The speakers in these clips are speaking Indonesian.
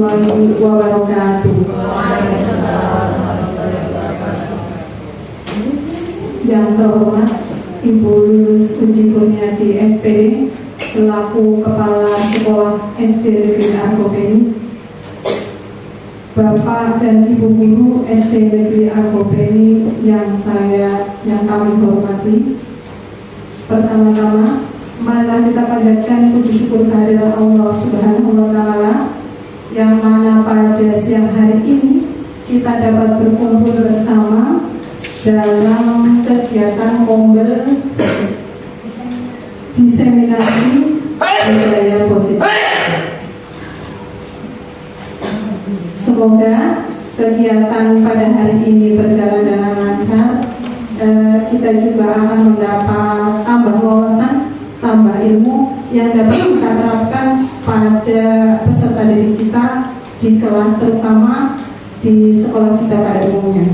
warahmatullahi wabarakatuh. Yang terhormat Ibu Lulus Uji Kurniati SPD selaku Kepala Sekolah SD Negeri Argopeni, Bapak dan Ibu Guru SD Negeri Argopeni yang kami hormati. Pertama-tama, marilah kita panjatkan puji syukur kehadirat Allah Subhanahu wa Ta'ala, yang mana pada siang hari ini kita dapat berkumpul bersama dalam kegiatan Kombel Diseminasi Budaya Positif. Semoga kegiatan pada hari ini berjalan dengan lancar. Kita juga akan mendapat tambah wawasan, tambah ilmu yang dapat kita terapkan pada peserta didik kita di kelas, terutama di sekolah kita pada umumnya.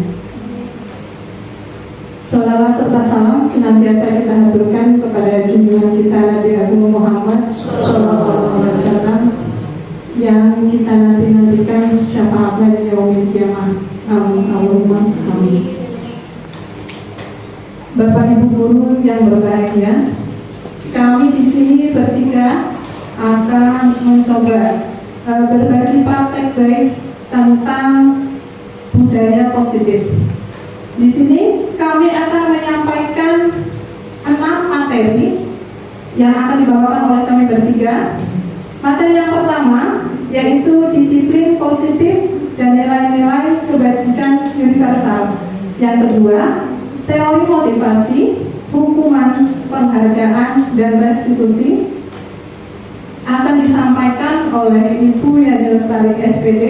Sholawat serta salam senantiasa kita haturkan kepada junjungan kita Nabi Agung Muhammad Sallallahu Alaihi Wasallam yang kita nantikan syafaatnya di yaumil kiamah. Amin Allahumma amin. Bapak Ibu guru yang berbahagia, kami di sini bertiga akan mencoba berbagi praktek baik tentang budaya positif. Di sini kami akan menyampaikan 6 materi yang akan dibawakan oleh kami bertiga. Materi yang pertama yaitu disiplin positif dan nilai-nilai kebajikan universal. Yang kedua, teori motivasi, hukuman, penghargaan, dan restitusi akan disampaikan oleh Ibu Yani Lestari SPD.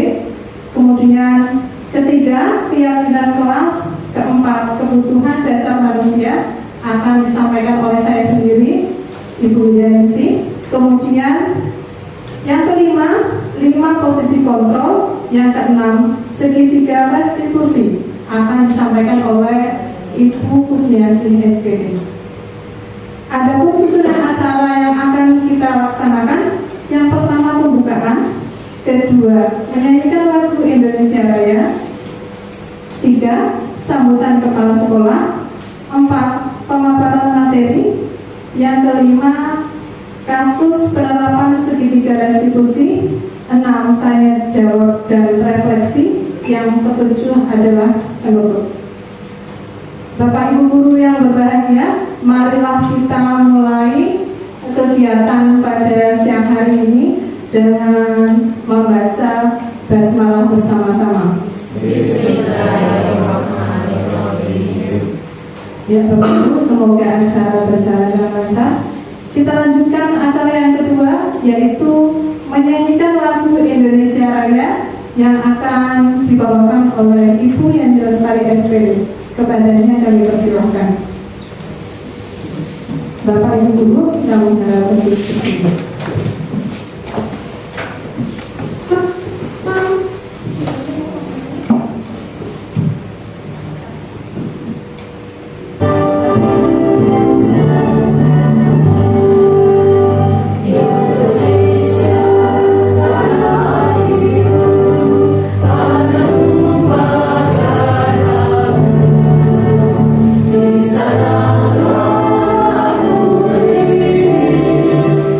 Kemudian ketiga, keyakinan kelas. Keempat, kebutuhan dasar manusia akan disampaikan oleh saya sendiri, Ibu Yanisi. Kemudian yang kelima, 5 posisi kontrol. Yang keenam, segitiga restitusi akan disampaikan oleh Ibu Kusniasi SPD. Adapun susunan acara yang akan kita laksanakan, yang pertama pembukaan, kedua menyanyikan lagu Indonesia Raya, 3 sambutan kepala sekolah, 4 pemaparan materi, yang kelima kasus penerapan segitiga restitusi, 6 tanya jawab dan refleksi, yang ketujuh adalah penutup. Bapak Ibu guru yang berbahagia, marilah kita mulai kegiatan pada siang hari ini dengan membaca basmalah bersama-sama. Ya Bapak Ibu, semoga acara berjalan dengan lancar. Kita lanjutkan acara yang kedua, yaitu menyanyikan lagu Indonesia Raya yang akan dibawakan oleh Ibu Yani Lestari SPD. Kepadanya kami persilahkan. Bapak Ibu guru yang mengharap untuk bersiap.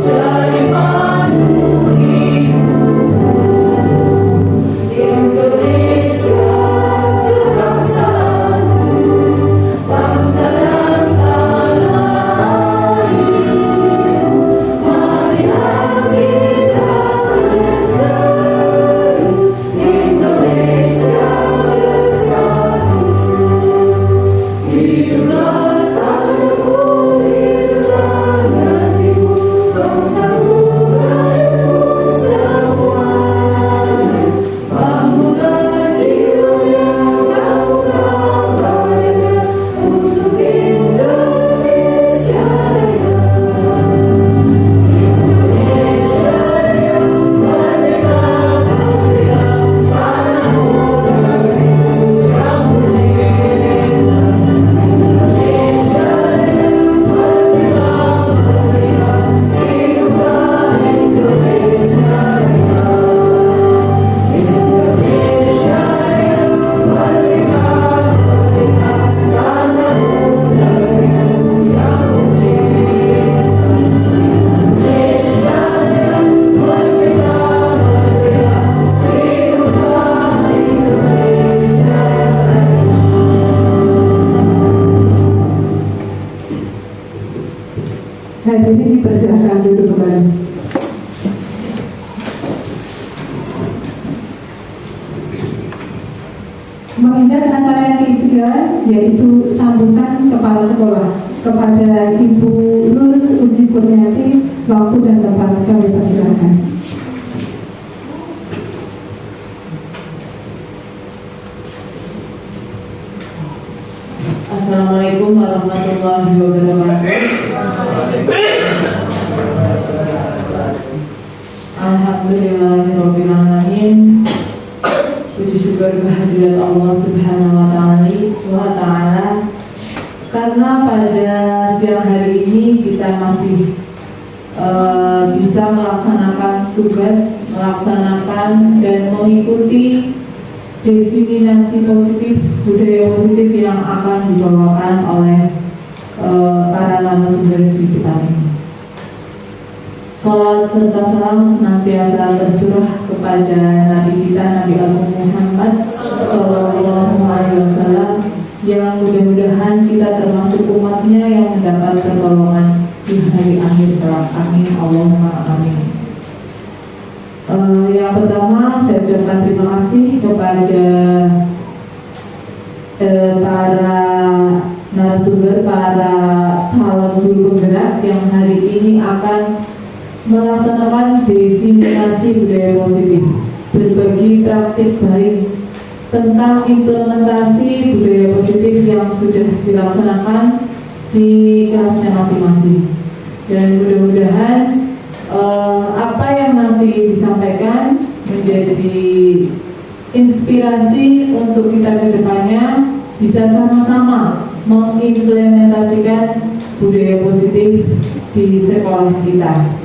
Jaya Mengingat acara yang ketiga yaitu sambutan kepala sekolah kepada Ibu Lulus Uji Kurniati, waktu dan tempat kami persilakan. Assalamualaikum warahmatullahi wabarakatuh. Alhamdulillahirabbil alamin. Puji syukur kehadirat Allah Subhanahu wa taala karena pada siang hari ini kita masih bisa melaksanakan tugas, melaksanakan dan mengikuti diseminasi positif, budaya positif yang akan dibawakan oleh para narasumber di depan ini. Salat serta salam senantiasa tercurah kepada Nabi kita, Nabi Muhammad Sallallahu Alaihi Wasallam, yang mudah-mudahan kita termasuk umatnya yang mendapat pertolongan di hari akhir kelak. Amin, Allahumma amin. Yang pertama saya ucapkan terima kasih kepada para narasumber, para calon guru penggerak yang hari ini akan melaksanakan diseminasi budaya positif, berbagi praktik baik tentang implementasi budaya positif yang sudah dilaksanakan di kelasnya masing-masing. Dan mudah-mudahan apa yang nanti disampaikan menjadi inspirasi untuk kita ke depannya bisa sama-sama mengimplementasikan budaya positif di sekolah kita.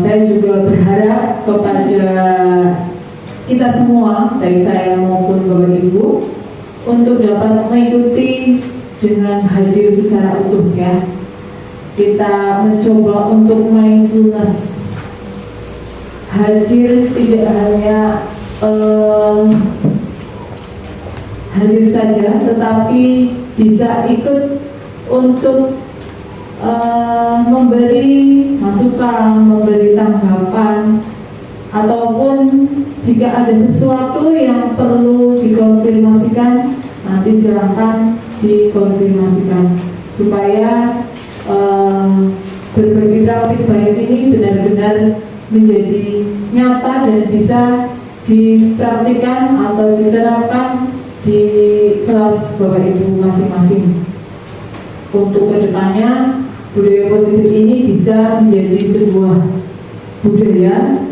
Saya juga berharap kepada kita semua, baik saya maupun Bapak Ibu, untuk dapat mengikuti dengan hadir secara utuh ya. Kita mencoba untuk mindfulness, hadir tidak hanya hadir saja, tetapi bisa ikut untuk memberi masukan, memberi tanggapan, ataupun jika ada sesuatu yang perlu dikonfirmasikan, nanti silahkan dikonfirmasikan supaya berbagi praktik baik ini benar-benar menjadi nyata dan bisa dipraktikkan atau diterapkan di kelas Bapak Ibu masing-masing. Untuk kedepannya budaya positif ini bisa menjadi sebuah budaya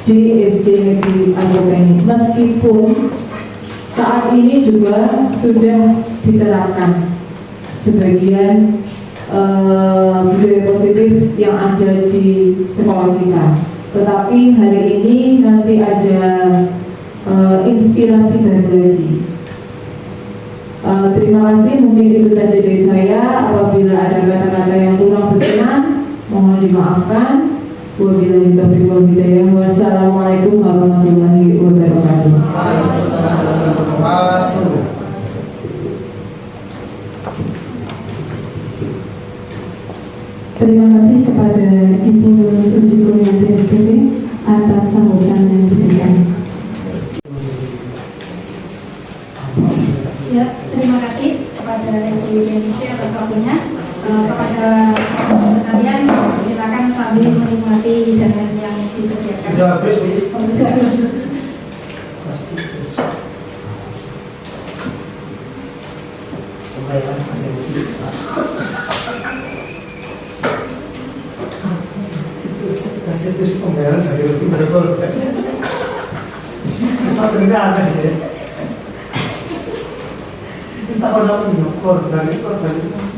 di SD Negeri Argopeni ini, meskipun saat ini juga sudah diterapkan sebagian budaya positif yang ada di sekolah kita. Tetapi hari ini nanti ada inspirasi baru lagi. Terima kasih, mungkin itu saja dari saya. Apabila ada kata-kata yang kurang berkenan, mohon dimaafkan. Wabillahi taufiq wal hidayah. Wassalamualaikum warahmatullahi wabarakatuh. Terima kasih kepada Ibu Lulus Uji Kurniati SPP atas sambutan yang diberikan. Ya, terima kasih kepada Ibu Yenti atas waktunya. Kepada sekalian, silakan sambil menikmati hidangan yang disediakan. Sudah habis, itu pembayaran dari lebih betul. Kita ada ya. Kita pada menyukur dari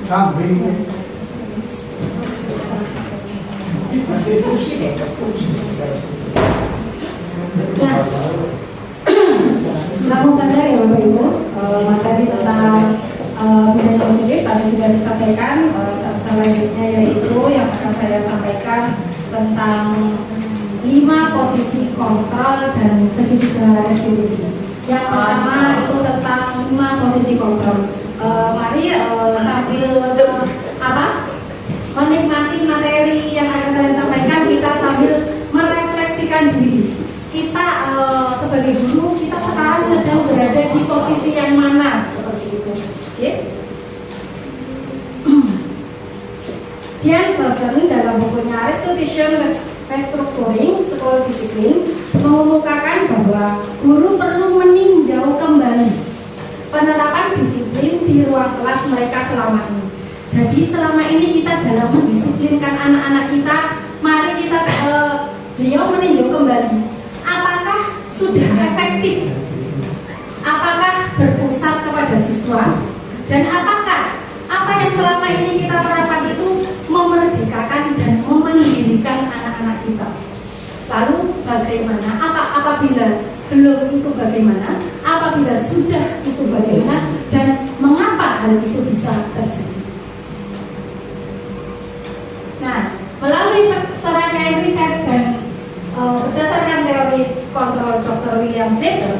kambing. Masih pusing ya, pusing. Langsung saja ya Bapak Ibu, materi tentang budaya positif tadi sudah disampaikan. Selanjutnya yaitu yang akan saya sampaikan tentang 5 posisi kontrol dan segitiga restitusi. Yang pertama itu tentang 5 posisi kontrol. Mari sambil menikmati materi yang akan saya sampaikan, kita sambil merefleksikan diri. kita sebagai guru kita sekarang sedang berada di posisi yang mana seperti itu. Oke? Dian Johnson dalam bukunya Restitution Restructuring Sekolah Disiplin mengemukakan bahwa guru perlu meninjau kembali penerapan disiplin di ruang kelas mereka selama ini. Jadi selama ini kita dalam mendisiplinkan anak-anak kita, mari kita beliau meninjau kembali apakah sudah efektif, apakah berpusat kepada siswa, dan apakah apa yang selama ini kita terapkan itu memerdekakan dan memandirikan anak-anak kita. Lalu bagaimana? Apabila belum itu bagaimana? Apabila sudah itu bagaimana? Dan mengapa hal itu bisa terjadi? Nah, melalui serangkaian riset dan berdasarkan teori kontrol Dr. William Glaser,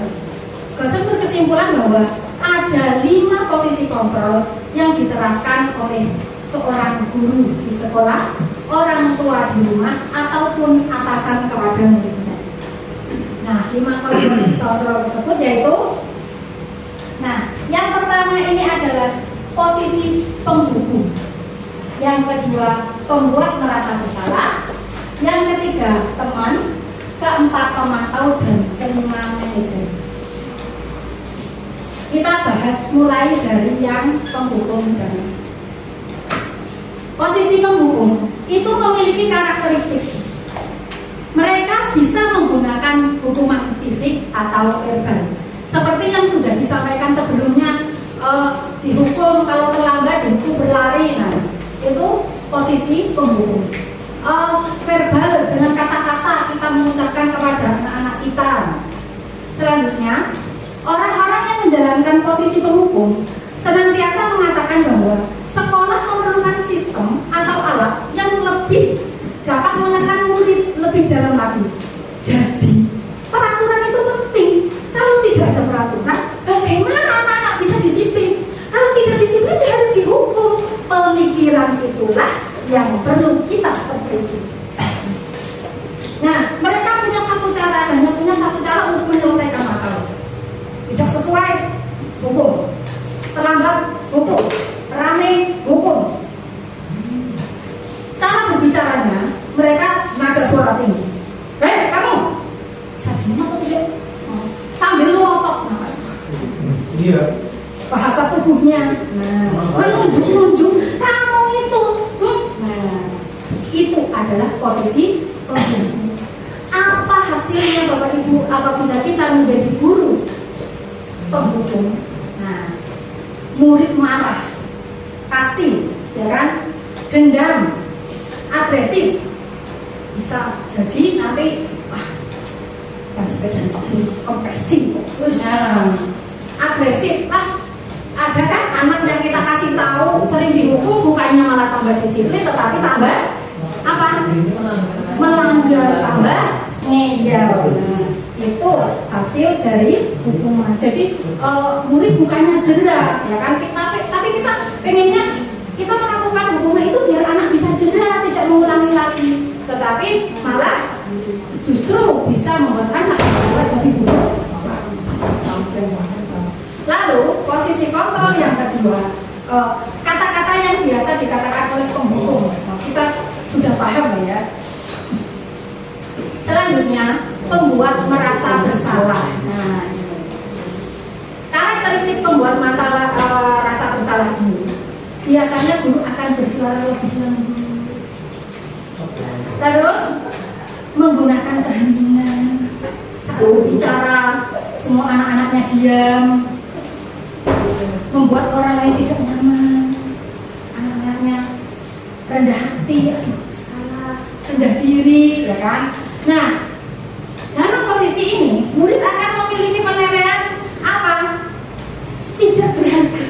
berkesimpulan bahwa ada 5 posisi kontrol yang diterapkan oleh seorang guru di sekolah, orang tua di rumah, ataupun atasan kepada muridnya. Nah, 5 posisi kontrol tersebut yaitu, nah, yang pertama ini adalah posisi penghukum, yang kedua pembuat merasa bersalah, yang ketiga teman, keempat pemantau, dan kelima manajer. Kita bahas mulai dari yang penghukum dan posisi penghukum itu memiliki karakteristik. Mereka bisa menggunakan hukuman fisik atau verbal. Seperti yang sudah disampaikan sebelumnya, dihukum kalau terlambat, dihukum berlari. Nah, itu posisi penghukum. Verbal dengan kata-kata kita mengucapkan kepada anak-anak kita. Selanjutnya, orang-orang yang menjalankan posisi penghukum senantiasa mengatakan bahwa sekolah memerlukan sistem atau alat yang lebih dapat menekan murid lebih dalam lagi. Jadi, peraturan itu penting. Kalau tidak ada peraturan, bagaimana anak-anak bisa disiplin? Kalau tidak disiplin, dia harus dihukum. Pemikiran itulah yang perlu kita perbaiki. Nah, mereka punya satu cara, hanya punya satu cara untuk menyelesaikan masalah. Tidak sesuai, hukum. Terlambat, hukum. Rame, hukum. Cara berbicaranya, mereka nada suara tinggi. Hei, kamu! Sajian apa tidak? Sambil melotot. Iya. Bahasa tubuhnya, menunjuk-nunjuk, kamu itu. Nah, itu adalah posisi penghukum. Apa hasilnya Bapak Ibu apabila kita menjadi guru penghukum? Nah, murid marah, pasti, ya kan? Dendam, agresif, bisa jadi nanti dan sepeda kompesi. Nah, agresif lah. Ada kan anak yang kita kasih tahu sering dihukum, bukannya malah tambah disiplin, tetapi tambah apa? Melanggar, tambah ngeyel. Itu hasil dari hukuman. Jadi murid bukannya jerah, ya kan? Tapi kita pengennya kita melakukan hukuman itu biar anak bisa jerah, tidak mengulangi lagi. Tetapi malah justru bisa membuat anak lebih buruk. Lalu posisi kontrol yang kedua, kata-kata yang biasa dikatakan oleh penghukum, kita sudah paham ya. Selanjutnya, pembuat merasa bersalah. Nah, karakteristik pembuat rasa bersalah ini biasanya guru akan bersuara lebih lembut, terus menggunakan keheningan saat berbicara, semua anak-anaknya diam, membuat orang lain tidak nyaman, anak-anaknya rendah hati, aduh salah, rendah diri, ya kan? Nah, dalam posisi ini murid akan memiliki penilaian apa? Tidak berharga.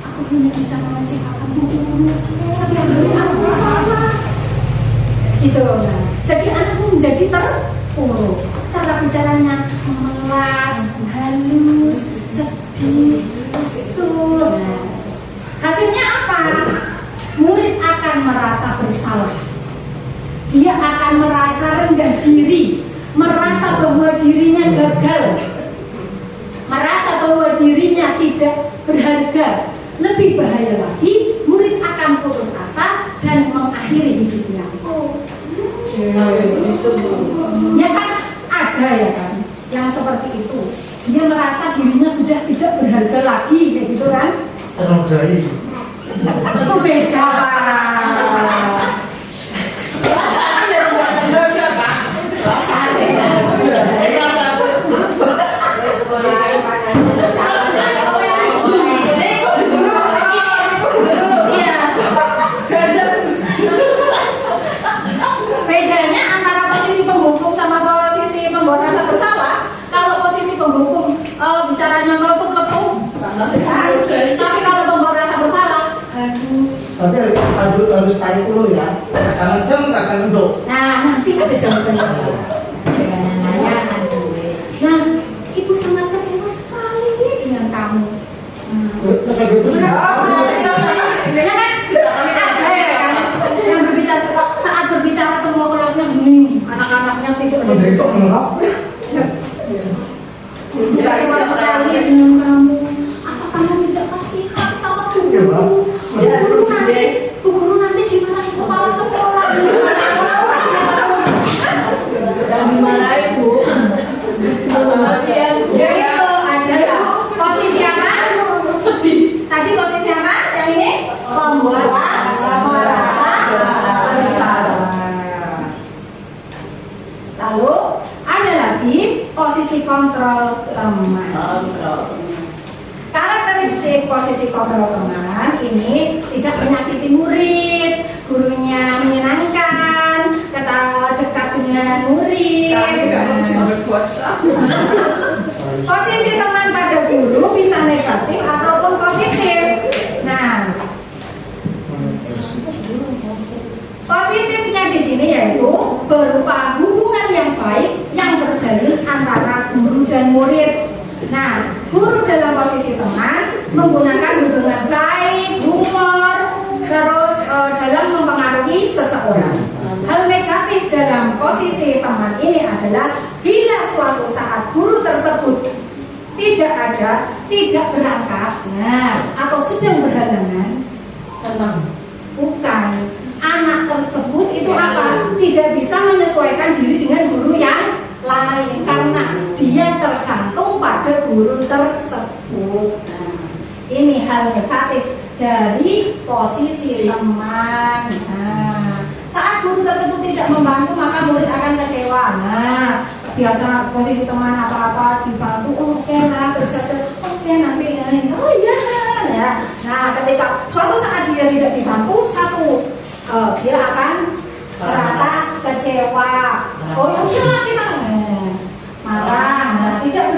Aku hanya bisa mengecewakan guru, setiap hari aku salah. Gitu. Nah, jadi anakku menjadi terpuruk. Cara bicaranya memelas, halus, sedih, lesu. Nah, hasilnya apa? Murid akan merasa bersalah. Dia akan merasa rendah diri, merasa bahwa dirinya gagal, merasa bahwa dirinya tidak berharga, lebih bahaya lagi, murid akan putus asa dan mengakhiri hidupnya. Ya kan ada ya kan yang seperti itu. Dia merasa dirinya sudah tidak berharga lagi kayak gitu kan. Ternodai. Itu beda Pak. Bedanya antara posisi penghukum sama posisi pembuat rasa bersalah. Kalau posisi penghukum bicaranya meletup-letup, tapi kalau pembuat rasa bersalah, Berarti harus tarik ulur ya. Kadang ngecem, kadang ndok. nah nanti ada jawabannya. Nah, ibu sangat kecewa sekali dengan kamu. Kayak gitu sih. Ya kan? Ada ya kan? Yang berbicara saat berbicara semua kelasnya hening, anak-anaknya tidak ada. Menderita menolak. Kecewa sekali dengan kamu. Apa kamu tidak kasihan sama Iya, Mbak. Bu guru nanti dimarahin kepala sekolah. Dan gimana ibu? Itu adalah posisi apa? Sedih. Tadi posisi apa? Yang ini pembuat merasa bersalah. Lalu ada lagi posisi kontrol teman. Karakteristik posisi kontrol teman ini tidak menyakiti murid, gurunya menyenangkan, dekat dengan murid. Posisi teman pada guru bisa negatif ataupun positif. Nah, positifnya di sini yaitu berupa hubungan yang baik yang terjalin antara guru dan murid. Nah, guru dalam posisi teman menggunakan hubungan baik, humor, terus dalam mempengaruhi seseorang. Hal negatif dalam posisi teman ini adalah bila suatu saat guru tersebut tidak berangkat, atau sedang berhalangan, bukan. Anak tersebut itu apa? Tidak bisa menyesuaikan diri dengan guru yang lain karena dia tergantung pada guru tersebut. Nah, ini hal negatif dari posisi teman. Nah, saat guru tersebut tidak membantu maka murid akan kecewa. Nah, biasa posisi teman apa-apa dibantu, oke lah, oke nanti oh iya ya. Nah, ketika suatu saat dia tidak dibantu, dia akan merasa kecewa. Oh ya udahlah kita marah, nah, tidak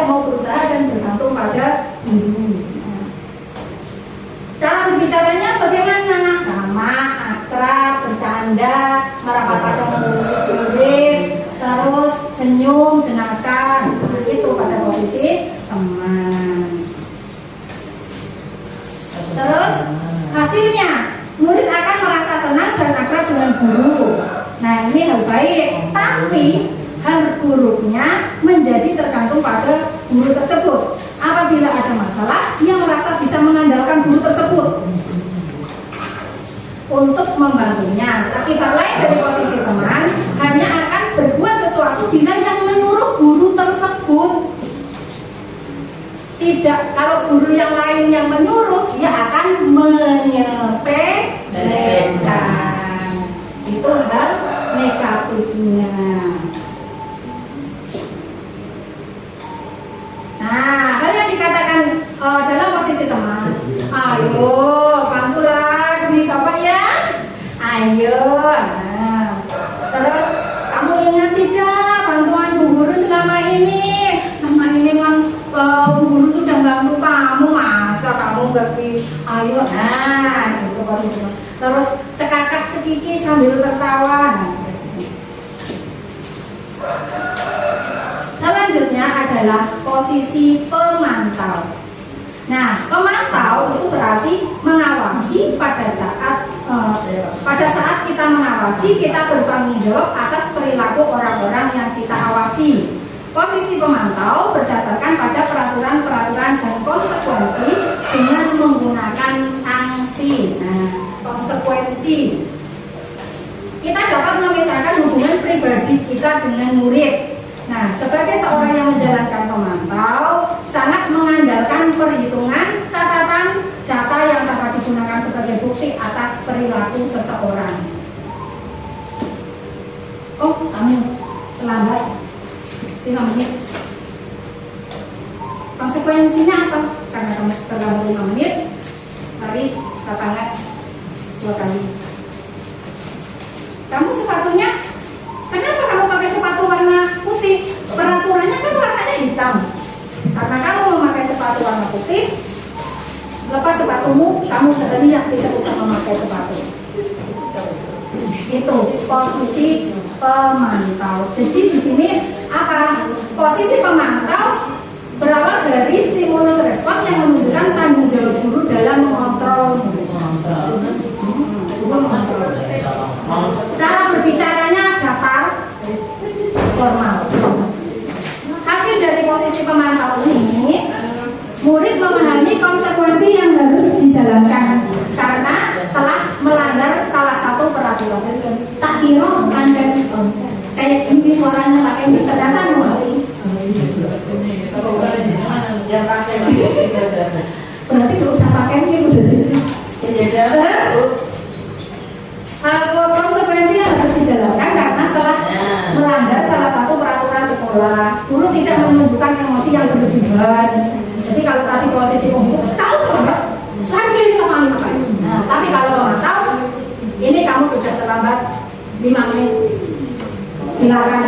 mau berusaha dan bergantung pada guru. Cara berbicaranya bagaimana? Ramah, akrab, bercanda, merapatkan murid, terus senyum, jenakan. Itu pada posisi teman. Terus hasilnya murid akan merasa senang dan akrab dengan guru. Nah, ini hal baik, tapi hal buruknya menjadi tergantung pada guru tersebut. Apabila ada masalah, dia merasa bisa mengandalkan guru tersebut untuk membantunya. Akibat lain dari posisi teman hanya akan berbuat sesuatu bila yang menyuruh guru tersebut. Tidak, kalau guru yang lain yang menyuruh, dia akan menyepelekan. Itu hal negatifnya. Nah, hal yang dikatakan dalam posisi teman, ayo bantulah demi bapak ya, ayo. Nah, terus kamu ingat tidak bantuan bu guru selama ini kan bu guru sudah bantu kamu, masa kamu nggak ayo. Nah, itu posisi teman. Terus cekakak cekiki sambil tertawa. Selanjutnya adalah posisi pemantau. Nah, pemantau itu berarti mengawasi pada saat kita mengawasi, kita bertanggung jawab atas perilaku orang-orang yang kita pemantau berdasarkan pada peraturan-peraturan dan konsekuensi dengan menggunakan sanksi. Nah, konsekuensi. Kita dapat memisahkan hubungan pribadi kita dengan murid. Nah, sebagai seorang yang menjalankan pemantau, sangat mengandalkan perhitungan, catatan, data yang dapat digunakan sebagai bukti atas perilaku seseorang. Oh, kamu terlambat 5 menit. Konsekuensinya apa? Karena kamu terlambat 5 menit, tapi tangan 2 kali. Kamu sepatunya, kenapa kamu pakai sepatu warna putih? Peraturannya kan warnanya hitam. Karena kamu memakai sepatu warna putih, lepas sepatumu, kamu sebenarnya tidak usah memakai sepatu. Itu posisi pemantau. Jadi di sini apa? Posisi pemantau berawal dari stimulus respon yang menunjukkan tanggung jawab guru dalam mengontrol. Cara berbicaranya datar, formal. Hasil dari posisi pemantau ini, murid memahami konsekuensi yang harus dijalankan karena telah melanggar salah satu peraturan. Tak kira Anda kayak gini suaranya pakai mic, ternyata mengerti. Berarti tidak usah pakai mic udah sih. Konsekuensi yang harus dijalankan karena telah melanggar salah satu peraturan sekolah. Guru tidak menunjukkan emosi yang berlebihan. Jadi kalau tadi posisi pembuka, tahu terlambat, lagi ini ngapain? Nah, tapi kalau pemantau, ini kamu sudah terlambat 5 menit. Silakan.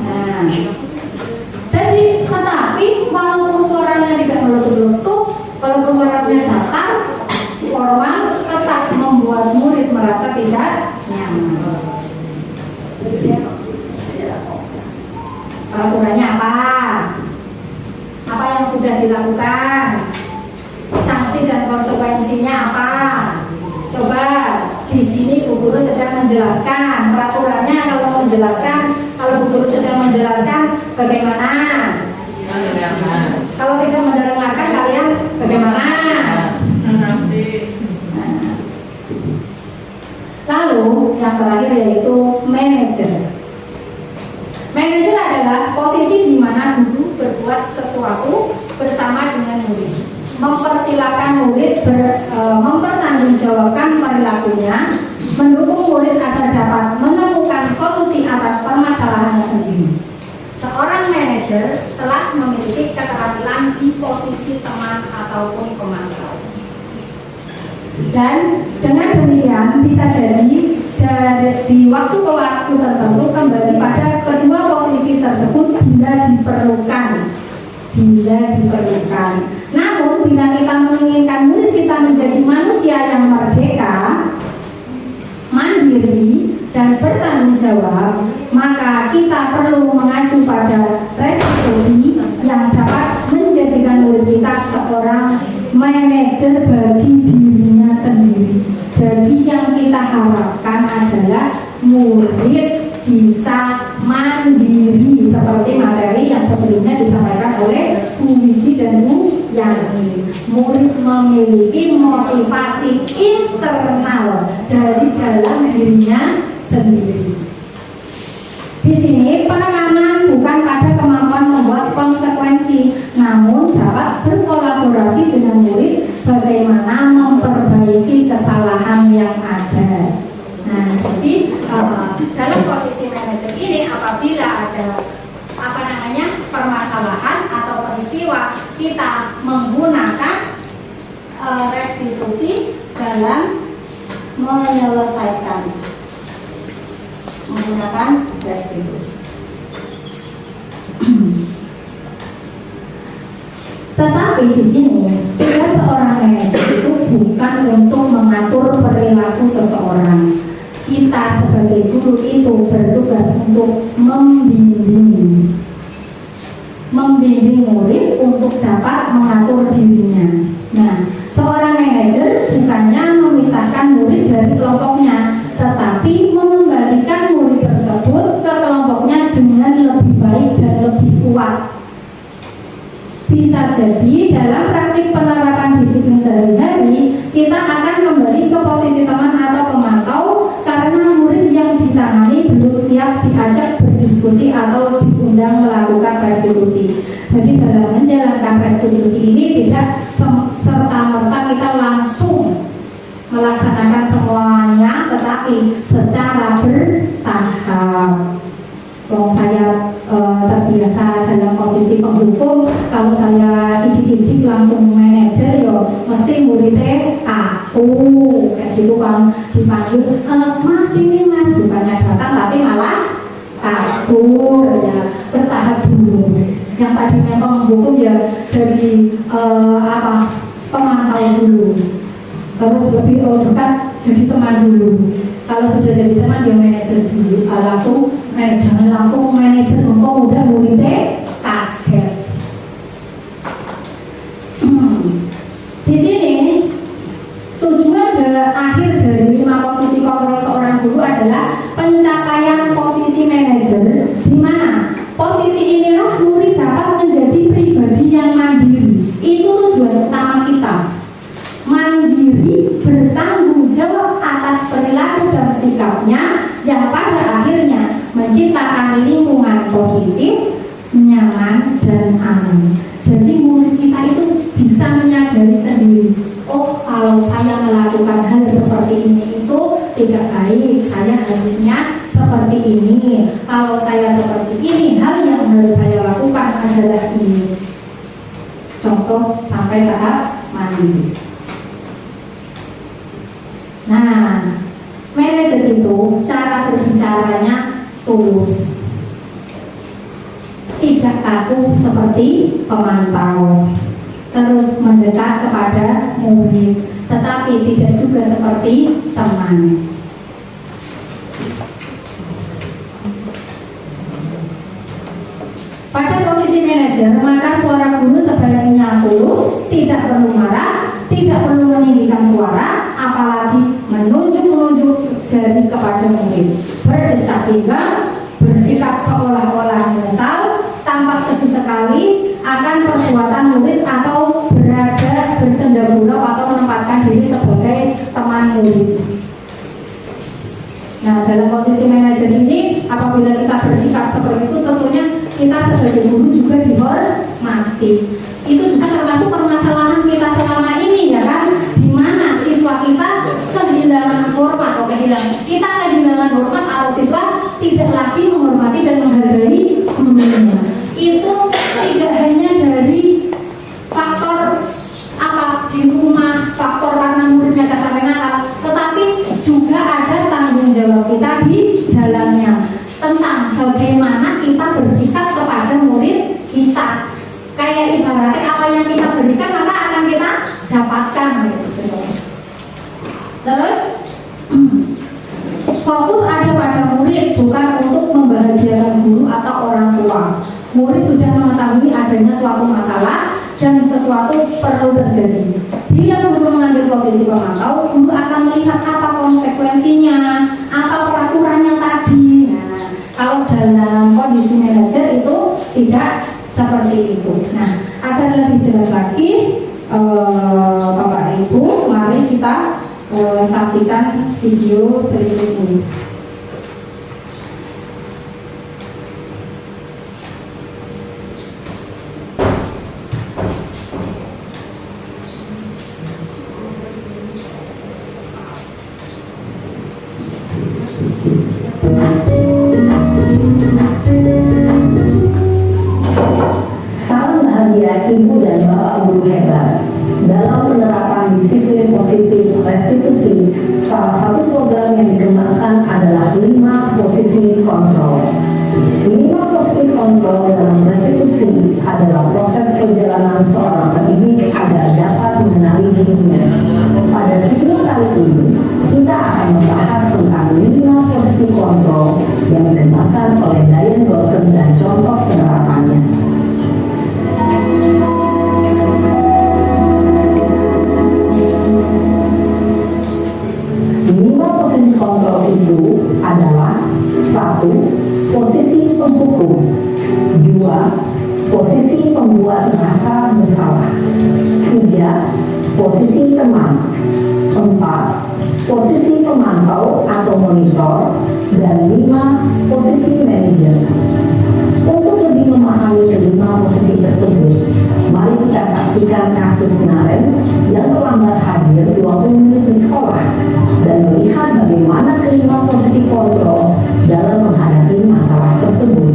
Nah, jadi tetapi walaupun suaranya tidak meletup-letup, walaupun suaranya datar, formal, tetap membuat murid merasa tidak nyaman. Peraturannya apa? Apa yang sudah dilakukan? Sanksi dan konsekuensinya apa? Coba di sini Bu Guru sedang menjelaskan peraturannya. Kalau menjelaskan, kalau Bu Guru sedang menjelaskan, bagaimana? Kalau tidak mendengarkan kalian bagaimana? Lalu yang terakhir yaitu manajer. Manajer adalah posisi di mana guru berbuat sesuatu bersama dengan murid, mempersilakan murid mempertanggungjawabkan perilakunya, mendukung murid agar dapat menemukan solusi atas permasalahannya sendiri. Seorang manajer telah memiliki keterampilan di posisi teman ataupun pemantau. Dan dengan demikian bisa jadi di waktu ke waktu tertentu kembali pada kedua posisi tersebut bila diperlukan. Namun bila kita menginginkan murid kita menjadi manusia yang merdeka, mandiri dan bertanggung jawab, maka kita perlu mengacu pada restitusi yang dapat menjadikan murid kita seorang manajer bagi dirinya sendiri. Jadi yang kita harapkan adalah murid bisa mandiri seperti materi yang sebelumnya disampaikan oleh Bu Wiji dan Bu Yani. Murid memiliki motivasi internal dari dalam dirinya sendiri. Di sini penekanan bukan pada kemampuan membuat konsekuensi, namun dapat berkolaborasi dengan murid bagaimana memperbaiki kesalahan yang ada. Nah, jadi dalam posisi manajer ini apabila ada permasalahan atau peristiwa, kita menggunakan restitusi dalam menyelesaikan. Menggunakan restitusi. Tetapi di sini tugas seorang manajer itu bukan untuk mengatur perilaku seseorang. Kita sebagai guru itu bertugas untuk membimbing murid untuk dapat mengatur dirinya. Nah, seorang manajer bukannya memisahkan murid dari kelompoknya, tetapi mengembalikan murid tersebut ke kelompoknya dengan lebih baik dan jadi dalam praktik penerapan disiplin sehari-hari kita akan kembali ke posisi teman atau pemantau karena murid yang ditangani belum siap diajak berdiskusi atau diundang melakukan restitusi. Jadi dalam menjalankan restitusi ini tidak serta-merta kita langsung melaksanakan semuanya, tetapi secara bertahap. Kalau saya terbiasa dalam posisi penghukum, kalau saya ijik-ijik langsung manajer, yo mesti muridnya aku kayak gitu kan, dipanggil mas ini mas, bukannya datang tapi malah aku ya, bertahap dulu. Yang tadinya penghukum ya jadi pemantau dulu, terus lebih bukan jadi teman dulu. Kalau sudah jadi teman dia manajer dulu, jangan langsung manajer ngomong udah muridnya kaget. Di sini tujuan akhir dari 5 posisi kontrol seorang guru adalah pencapaian posisi manajer, di mana posisi inilah murid dapat menjadi pribadi yang mandiri. Itu tujuan utama kita. Mandiri, bertanggung jawab atas perilaku dan sikapnya yang pada akhirnya menciptakan lingkungan positif, nyaman, dan aman. Jadi murid kita itu bisa menyadari sendiri, oh kalau saya melakukan hal seperti ini itu tidak baik, saya harusnya seperti ini. Kalau saya seperti ini, hal yang harus saya lakukan adalah ini. Contoh sampai tahap mandiri. Nah, manajer itu cara berbicaranya tulus, tidak kaku seperti pemantau, terus mendekat kepada murid, tetapi tidak juga seperti teman. Pada posisi manajer, maka suara guru sebaiknya tulus, tidak perlu marah, tidak perlu meninggikan suara, apalagi menunjuk-nunjuk jari kepada murid, berdecak pinggang, bersikap seolah-olah menyesal, tampak sedih sekali akan perbuatan murid atau berada bersenda gurau atau menempatkan diri sebagai teman murid. Nah, dalam posisi manajer ini, apabila kita bersikap seperti itu, tentunya kita sebagai guru juga dihormati. Itu juga termasuk permasalahan kita selama ini, ya kan? Di mana siswa kita kehilangan hormat atau kita kehilangan hormat atau siswa tidak lagi menghormati dan menghargai gurunya. Itu tidak hanya dari faktor di rumah, faktor karena muridnya dasar nakal, tetapi juga ada tanggung jawab kita di dalamnya tentang bagaimana kita bersikap kepada murid kita. Kayak ibaratnya apa yang kita berikan maka akan kita dapatkan gitu. Terus fokus ada pada murid, bukan untuk membahagiakan guru atau orang tua. Murid sudah mengetahui adanya suatu masalah dan sesuatu perlu terjadi. Bila guru mengambil posisi pemantau, guru akan melihat apa konsekuensinya, apa peraturannya tadi. Nah, kalau dalam kondisi manajer itu tidak seperti itu. Nah, agar lebih jelas lagi, Bapak Ibu, mari kita saksikan video berikut ini. Ibu dan Bapak Guru hebat. Dalam penerapan disiplin positif restitusi, salah satu program yang dikembangkan adalah 5 posisi kontrol. 5 posisi kontrol dalam restitusi adalah proses perjalanan seorang pendidik agar dapat mengenali dirinya. Pada video kali ini, kita akan membahas tentang 5 posisi kontrol yang dikembangkan oleh Diane Dawson dan contoh penerapannya. Posisi kontrol itu adalah 1. Posisi penghukum, 2. posisi pembuat merasa bersalah. 3. Posisi teman. 4. Posisi pemantau atau monitor. Dan 5. Posisi manajer. Untuk lebih memahami kelima posisi tersebut, mari kita saksikan kasus Naren yang terlambat hadir 20 menit di sekolah dan melihat bagaimana kelima posisi kontrol dalam menghadapi masalah tersebut.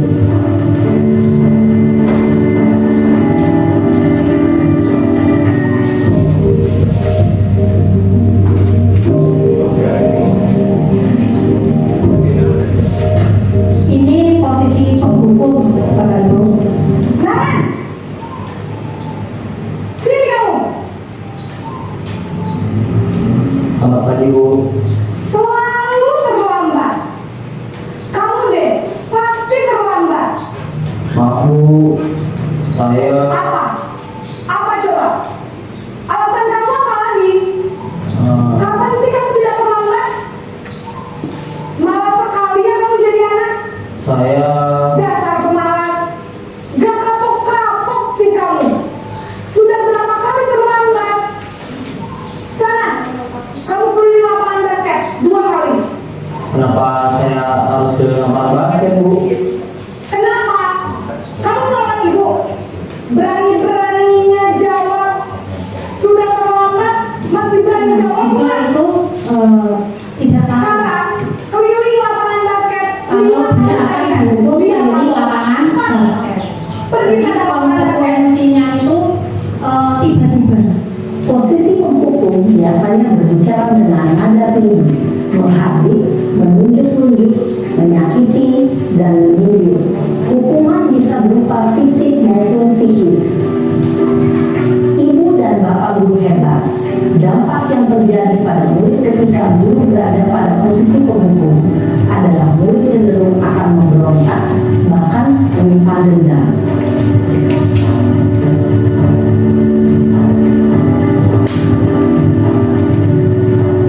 Ini posisi penghukum Bapak Ibu. Naren! Sini kamu! Selamat pagi Bu. Selalu terlambat. Kamu deh, pasti terlambat. Maaf Bu, saya Apa? Apa coba? Alasan kamu apa lagi? Kapan sih kamu tidak terlambat? Malah sekalian kamu jadi anak. saya Dasar pemalas. Gak kapok-kapok sih kamu. Sudah berapa kali terlambat? Sana, kamu beli lapangan basket 2 kali. kenapa saya harus ke lapangan basket Bu? Kenapa? Kamu nolak ibu? Berani-beraninya jawab. Sudah terlambat, masih berani jawab. Siswa itu tidak tahu Sekarang, keliling lapangan basket. kalau tidak akan dihukum dari lapangan basket. Pergi ke lapangan basket. Konsekuensinya itu tiba-tiba. Posisi penghukum biasanya berbicara dengan nada tinggi, menghabis, menunjuk-nunjuk, menyakiti, dan menyindir. Hukuman bisa berupa fisik maupun psikis. Ibu dan bapak guru hebat, dampak yang terjadi pada murid ketika guru berada pada posisi penghukum adalah murid cenderung akan memberontak, bahkan menyimpan dendam.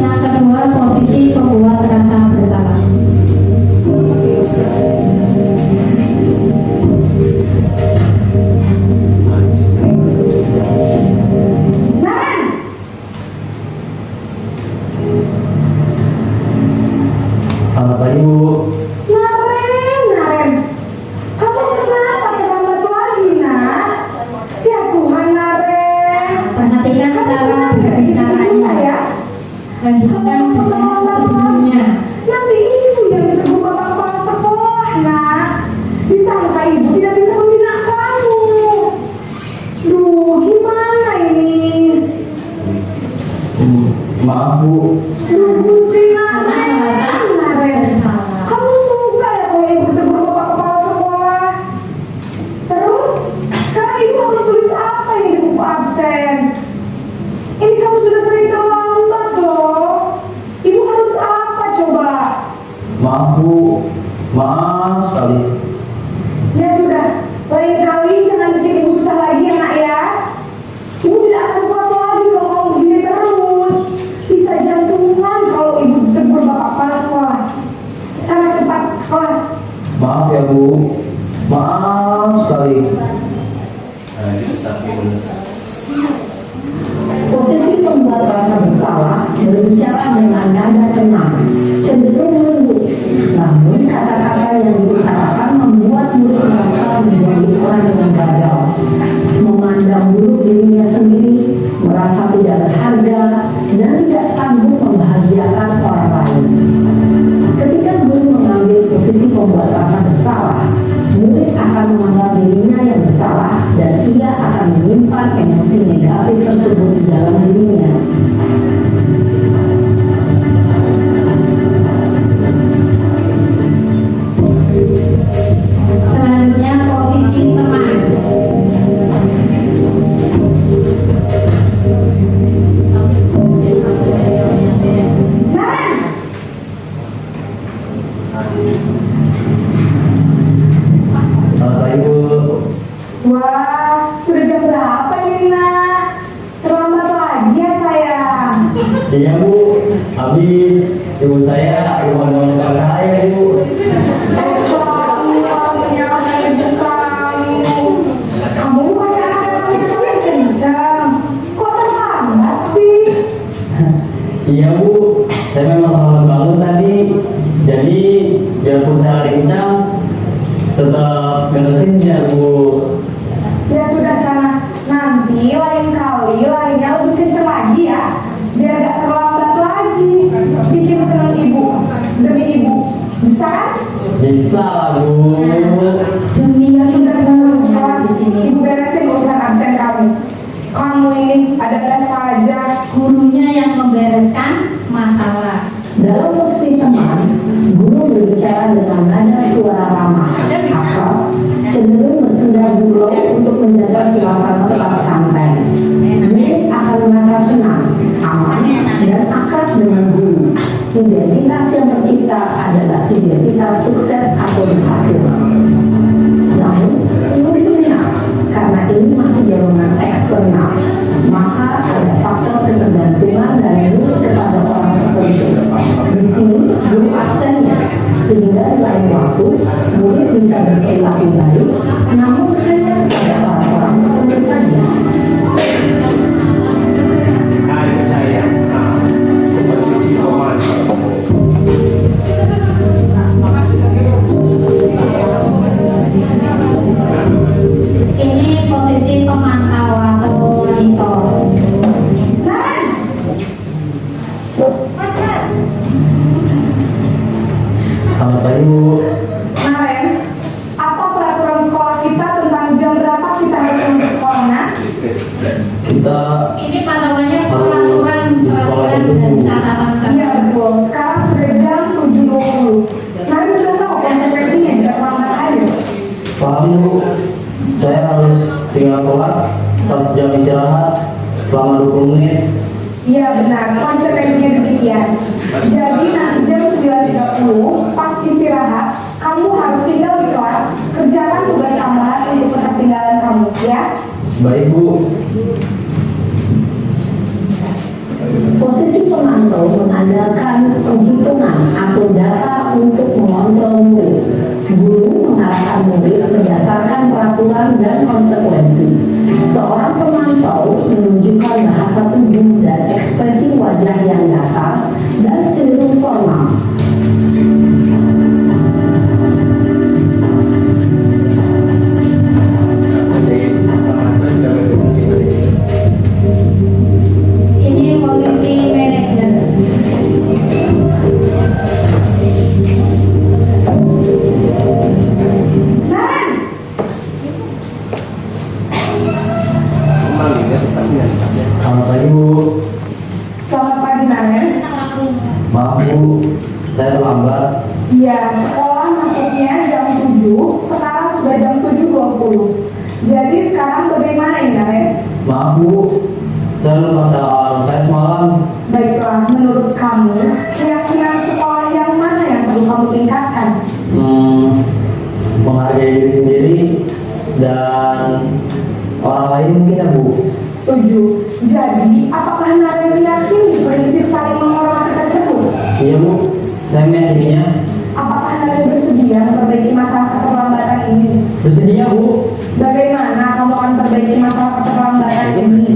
Yang kedua, posisi pembuat rasa bersalah. Naren! Selamat pagi Bu. Naren, kamu kenapa terlambat lagi, nak? Ya Tuhan, Naren. Perhatikan cara berbicaranya. Ya. Lanjutkan dengan sebelumnya. Nanti ibu yang disebut bapak kepala sekolah, nak. Disangka ibu tidak bisa membina kamu. Duh, gimana ini? Maaf Bu, Putri Naren. Kamu suka ya kalau ibu disebut bapak kepala sekolah? Terus, sekarang ibu harus tulis apa ini di buku absen? Ini kamu sudah sering terlambat loh. Ibu harus apa coba? maaf Bu, maaf sekali. Ya sudah, lain kali jangan bikin ibu susah lagi ya nak ya. Ibu tidak akan kuat lagi kalau kamu begini terus. Bisa jantungan kalau ibu tegur bapak kepala sekolah. Sana cepat kelas. Maaf ya Bu, maaf sekali. Posisi pembuat rasa bersalah berbicara dengan nada tenang, cenderung lembut. Namun kata-kata yang diutarakan membuat murid merasa menjadi orang yang gagal, memandang buruk dirinya sendiri, merasa tidak berharga, dan tidak sanggup membahagiakan orang lain. Ketika guru mengambil posisi pembuat rasa bersalah, murid akan menganggap dirinya yang bersalah dan ia akan menyimpan emosi negatif tersebut di dalam dirinya. Selanjutnya posisi teman. Naren! Selamat pagi Bu. Wah, sudah jam berapa ini nak? Terlambat lagi ya sayang. Iya Bu, habis ibu saya mau menemukan saya Bu. Ternyata ibu kamu. ya Bu. Ya sudah sana, nanti lain kali lainnya lebih kenceng lagi ya, biar gak terlambat lagi. Bikin seneng ibu demi ibu, bisa kan? Bisa lah Bu. Demi ya sudah kelas ibu beresin urusan absen kamu. Kamu ini ada saja. Gurunya yang membereskan masalah. Dalam posisi teman, guru berbicara dengan nada suara ramah atau cenderung bersenda gurau untuk menjaga suasana tetap santai. Murid akan merasa senang, aman, dan akrab dengan guru. Identitas yang tercipta adalah identitas sukses atau berhasil. Namun, tentunya karena ini masih jaringan eksternal, maka ada faktor ketergantungan dari guru kepada orang tertentu. Di sini, guru absennya, sehingga di lain waktu, murid bisa berperilaku baik, namun hanya kepada orang tertentu saja. Hai saya, posisi komando. Ini posisi pemantau atau monitor. Selamat pagi Bu. Kemarin, apa peraturan sekolah kita tentang jam berapa kita harus masuk sekolahnya? Kita Ini pantauannya peraturan peraturan dan catatan Iya betul, sekarang sudah jam 7.20. Nanti sudah tahu konsekuensinya, tidak terlambat aja. paham Bu. Saya harus tinggal kelas 1 jam istirahat selama 20 menit. Iya benar, konsekuensinya demikian. Jadi nanti jam 9.30 pas istirahat, kamu harus tinggal di kelas, kerjakan tugas tambahan untuk ketertinggalan kamu, ya. Baik Bu. Posisi pemantau mengandalkan penghitungan atau data untuk mengontrol murid. Guru mengarahkan murid berdasarkan peraturan dan konsekuensi. Seorang pemantau menunjukkan bahasa tubuh dan ekspresi wajah yang datar dan cenderung formal. ini posisi manajer. Selamat pagi Bu. Selamat pagi Nanen. Maaf Bu, saya terlambat. Iya, sekolah masuknya jam 7, sekarang sudah jam 7.20. Jadi sekarang bagaimana ini Nanen? Maaf Bu, saya lupa set alarm saya semalam. Baiklah, menurut kamu, kira-kira sekolah yang mana yang perlu kamu tingkatkan? Menghargai diri sendiri dan orang lain mungkin ya Bu. Setuju. Jadi, apakah Nanen meyakini prinsip saling menghormati tersebut? Iya Bu, saya meyakininya. Apakah Nanen bersedia memperbaiki masalah keterlambatan ini? Bersedia Bu. Bagaimana kamu akan perbaiki masalah keterlambatan ini?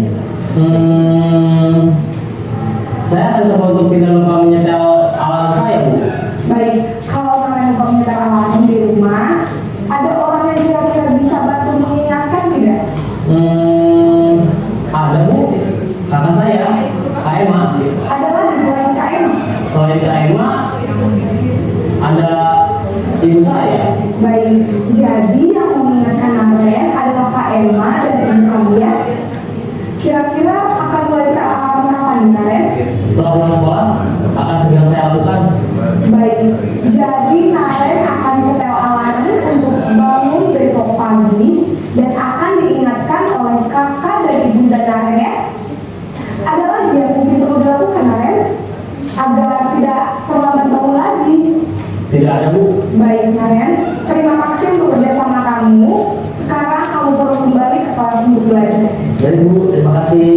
Saya akan coba untuk tidak lupa menyetel alat saya Bu. Baik, kalau kalian lupa menyetel alarm di rumah, ada orang yang kira-kira bisa bantu mengingatkan tidak? Ada Bu, kakak saya, Kak Emma. Ada lagi selain KM? Selain Kak Emma, ada ibu saya. Baik, jadi yang mengingatkan Nanen adalah Kak Emma dan ibu kamu ya. Kira-kira akan mulai ke alarm kapan Nanen? Setelah pulang sekolah, akan segera saya lakukan. Baik, jadi Nanen akan setel alarm untuk bangun besok pagi dan akan diingatkan oleh kakak dan ibunda Nanen ya. Ada lagi yang mungkin perlu dilakukan Nanen agar tidak terlambat bangun lagi. Tidak ada Bu. Baik Nanen, terima kasih untuk kerjasama kamu. Sekarang kamu perlu kembali ke kelas untuk belajar. Baik Bu, terima kasih.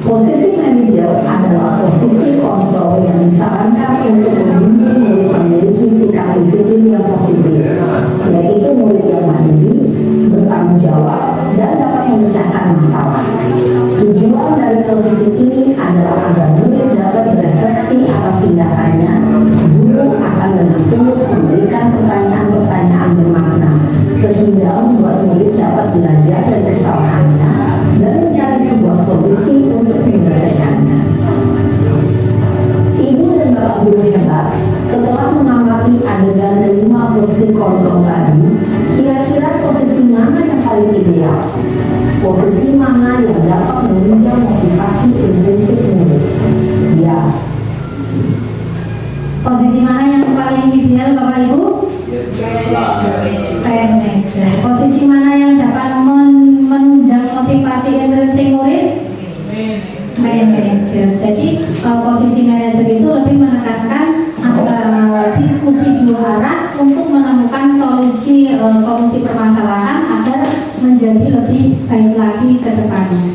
Posisi manajer adalah posisi kontrol yang disarankan untuk membimbing murid memiliki sikap disiplin yang positif, yaitu murid yang mandiri, bertanggung jawab, dan dapat memecahkan masalah. Tujuan dari posisi ini adalah agar murid dapat berefleksi atas tindakannya. Guru akan Posisi mana yang dapat menunjang motivasi intrinsik murid? Ya. Posisi mana yang paling ideal Bapak Ibu? Manager. Posisi mana yang dapat menunjang motivasi intrinsik murid? Manager. Jadi posisi manajer itu lebih menekankan diskusi dua arah untuk menemukan solusi permasalahan agar menjadi lebih baik lagi ke depannya.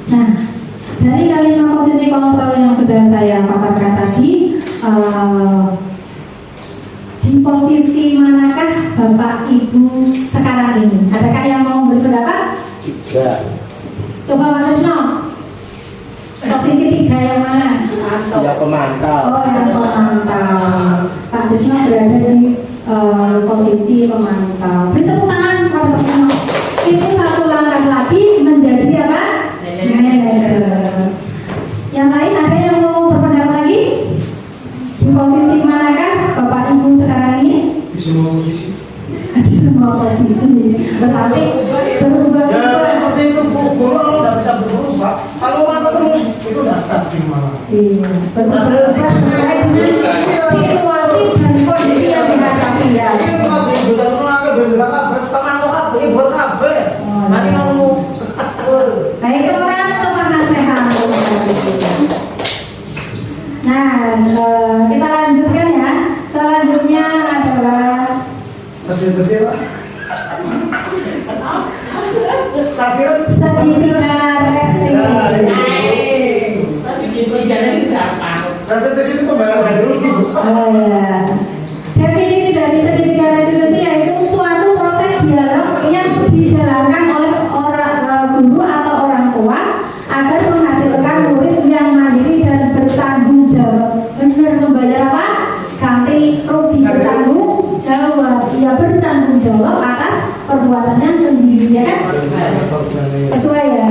Nah, dari kalimat posisi kontrol yang sudah saya paparkan tadi, di posisi manakah Bapak Ibu sekarang ini? Adakah yang mau berpendapat? Ya. Coba Mas Rusno. Posisi 3 yang mana? Ya pemantau. Oh, yang pemantau. Pak Rusno berada di posisi pemantau. Beri tepuk tangan kepada Pak Rusno. Itu satu langkah lagi menjadi apa? Manager. Yang lain ada yang mau berpendapat lagi? Di posisi manakah Bapak Ibu sekarang ini? Di semua posisi. Di semua posisi. Berarti berubah. Ya seperti itu guru nggak bisa berubah. Kalau mana terus itu nggak stabil malah. Iya. Berubah sesuai dengan situasi dan kondisi yang dihadapi ya. Ini mau dijual mana berbeda kabar, pemantau kabar, ibu kabar. Nanti mau. Baik seorang atau penasehat. Nah, kita lanjutkan ya. Selanjutnya adalah Terus Pak. Takdiran segitiga restriksi. restitusi itu pembayaran ganti rugi. Oh ya. Definisi dari segitiga restitusi yaitu suatu proses dialog yang dijalankan oleh guru atau orang tua agar menghasilkan murid yang mandiri dan bertanggung jawab. Benar membayar apa? Ganti rugi bertanggung jawab. Ia bertanggung jawab atas perbuatannya sendiri ya kan? Sesuai ya.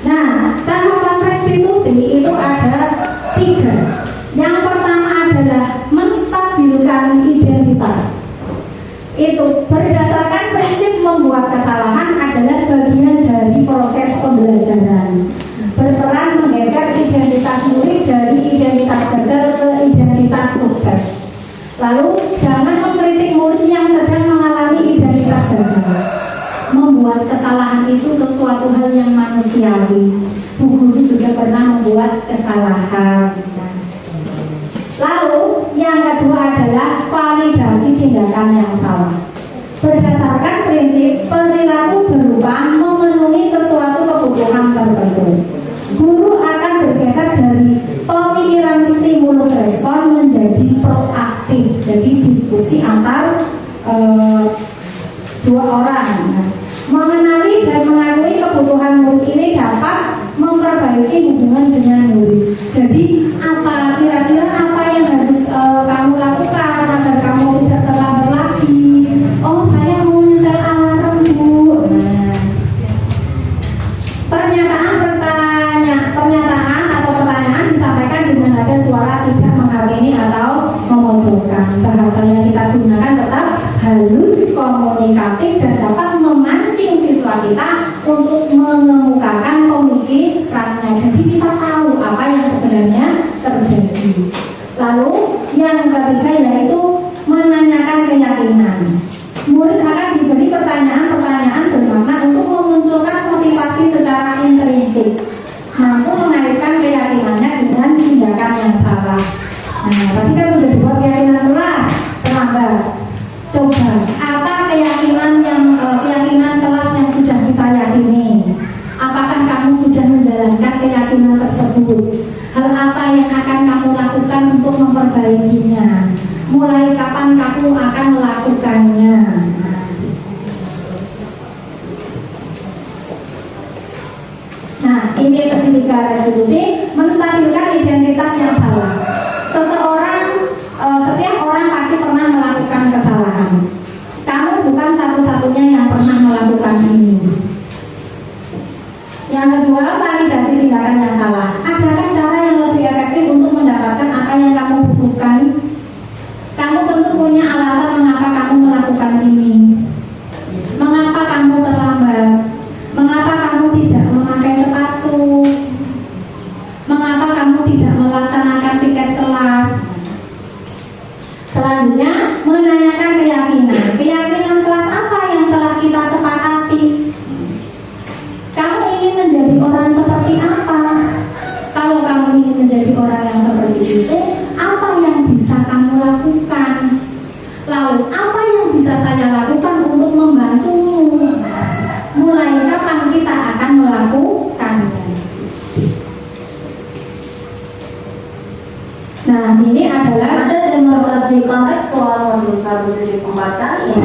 Nah, tahapan restitusi itu ada 3. Yang pertama adalah menstabilkan identitas. Itu berdasarkan prinsip membuat kesalahan adalah bagian dari proses pembelajaran. Berperan menggeser identitas murid dari identitas gagal ke identitas sukses. Lalu jangan mengkritik murid yang sedang mengalami identitas gagal. Membuat kesalahan itu sesuatu hal yang manusiawi. Bu guru juga pernah membuat kesalahan. Lalu yang kedua adalah validasi tindakan yang salah. Berdasarkan prinsip perilaku berupa memenuhi sesuatu kebutuhan tertentu, guru akan bergeser dari pemikiran stimulus respon menjadi proaktif. Jadi diskusi antar dua orang. Mengenali dan mengakui kebutuhan murid ini dapat memperbaiki hubungan dengan murid. Jadi apa kira-kira apa yang harus kamu lakukan agar kamu tidak terlambat lagi? Oh, saya mau nyetel alarm Bu. Nah, pernyataan atau pertanyaan disampaikan dengan ada suara tidak menghakimi atau memojokkan. Bahasa yang kita gunakan tetap halus, komunikatif dan dapat memancing siswa kita untuk mengemukakan pemikirannya. Jadi kita tahu apa yang sebenarnya terjadi. Lalu yang ketiga yaitu menanyakan keyakinan. Murid akan diberi pertanyaan-pertanyaan bermakna untuk memunculkan motivasi secara intrinsik, mampu mengaitkan keyakinannya dengan tindakan yang salah. Nah, tadi kan sudah dibuat keyakinan kelas, terlambat. Coba apa keyakinan kelas yang sudah kita yakini? Apakah kamu sudah menjalankan keyakinan tersebut? Hal apa yang akan kamu lakukan untuk memperbaikinya? Mulai kapan kamu akan melakukannya? Nah, ini segitiga restitusi menstabilkan identitas yang salah. Setiap orang pasti pernah melakukan kesalahan. Kamu bukan satu-satunya yang pernah melakukan ini. Yang kedua, validasi tindakan yang salah. Adakah cara yang lebih efektif untuk mendapatkan apa yang kamu ini adalah Ada demonstrasi kontekstual menurut di pembaca ini.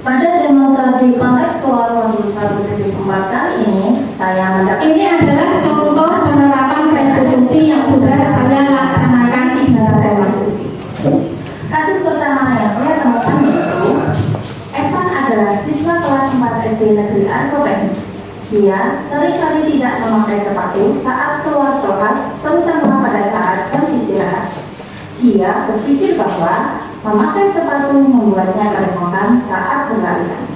Pada demonstrasi kontekstual menurut di pembaca ini, saya mendapatkan ini adalah contoh penerapan restitusi yang sudah saya laksanakan di sekolah. kasus pertama yang saya temukan itu Evan adalah siswa kelas 4 SD Negeri Arkopen. Dia seringkali tidak memakai sepatu saat keluar kelas, terutama pada saat jam istirahat. Dia berpikir bahwa memakai sepatu membuatnya kerepotan saat berlarian.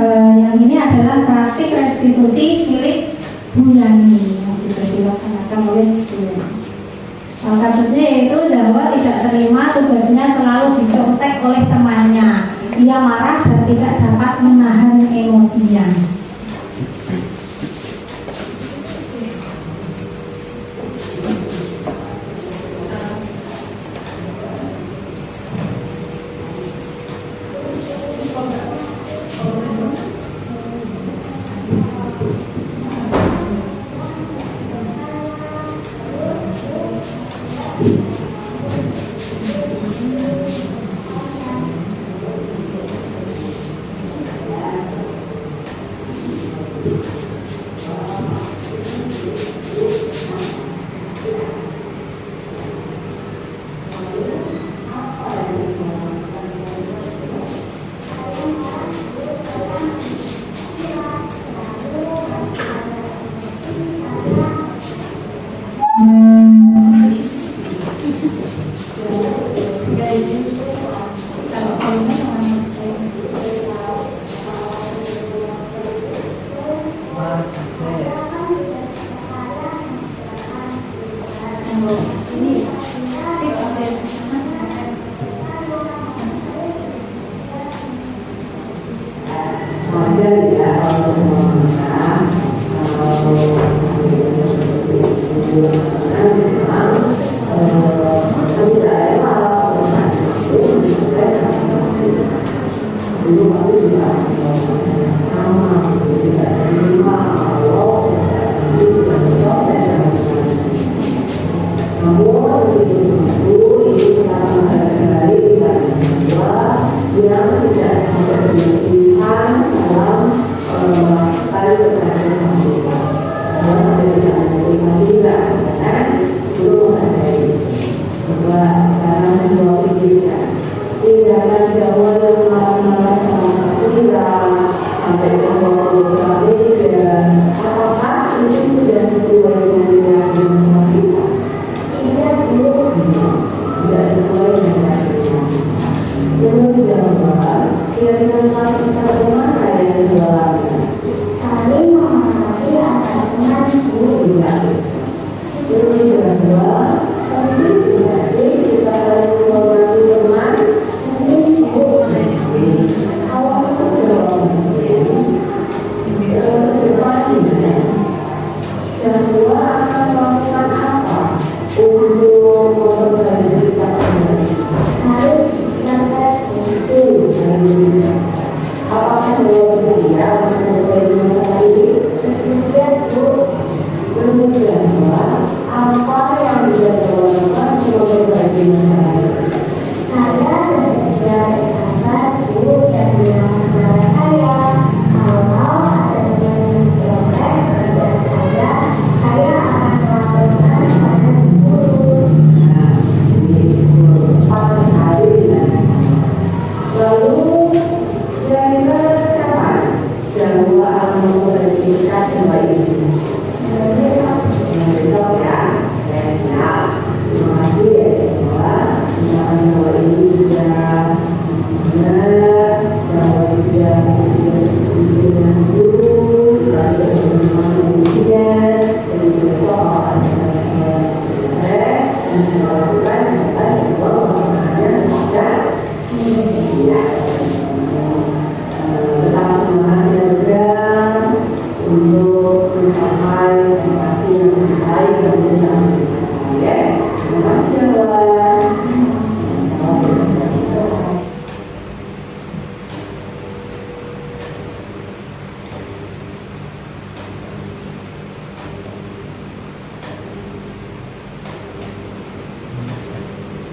Yang ini adalah praktik restitusi milik Bu Yani yang sudah dilaksanakan oleh Bu Yani. Kasusnya yaitu Zahwa tidak terima tugasnya selalu dicontek oleh temannya. Ia marah dan tidak dapat menahan emosinya.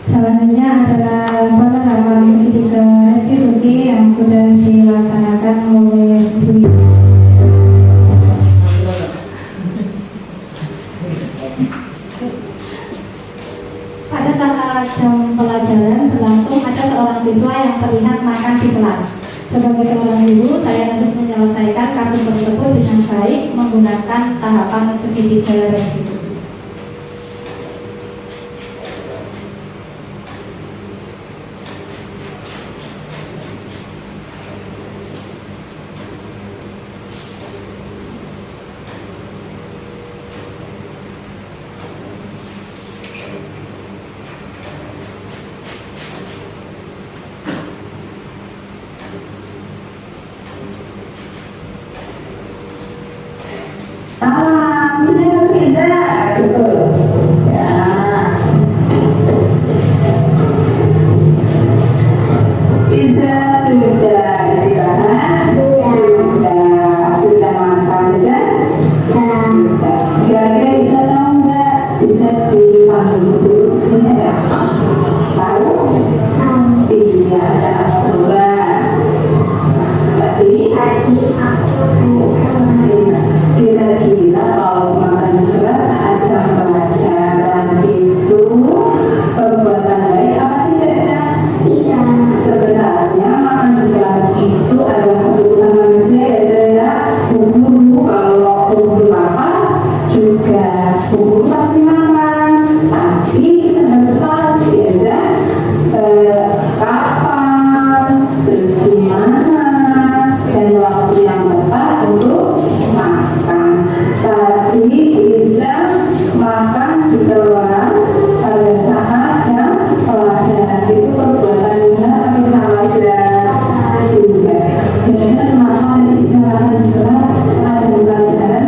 Selanjutnya adalah penerapan etika restitusi yang sudah dilaksanakan oleh Bu. Pada saat jam pelajaran berlangsung, ada seorang siswa yang terlihat makan di kelas. Sebagai seorang guru, saya harus menyelesaikan kasus tersebut dengan baik menggunakan tahapan segitiga restitusi. Kira-kira kalau makan berat ada pelajaran itu perbuatan baik apa tidaknya? Iya. Sebenarnya makan berat itu adalah kebutuhan manusia ya. Bumbu kalau bumbu apa juga bumbu pasti makan. Tapi kita harus tahu ya kapan, terus gimana, dan waktu yang tepat untuk makan. Tadi kita makan di luar pada saat yang pelajaran itu perbuatannya tapi salah juga. Jadi makan di kelas ada pelajaran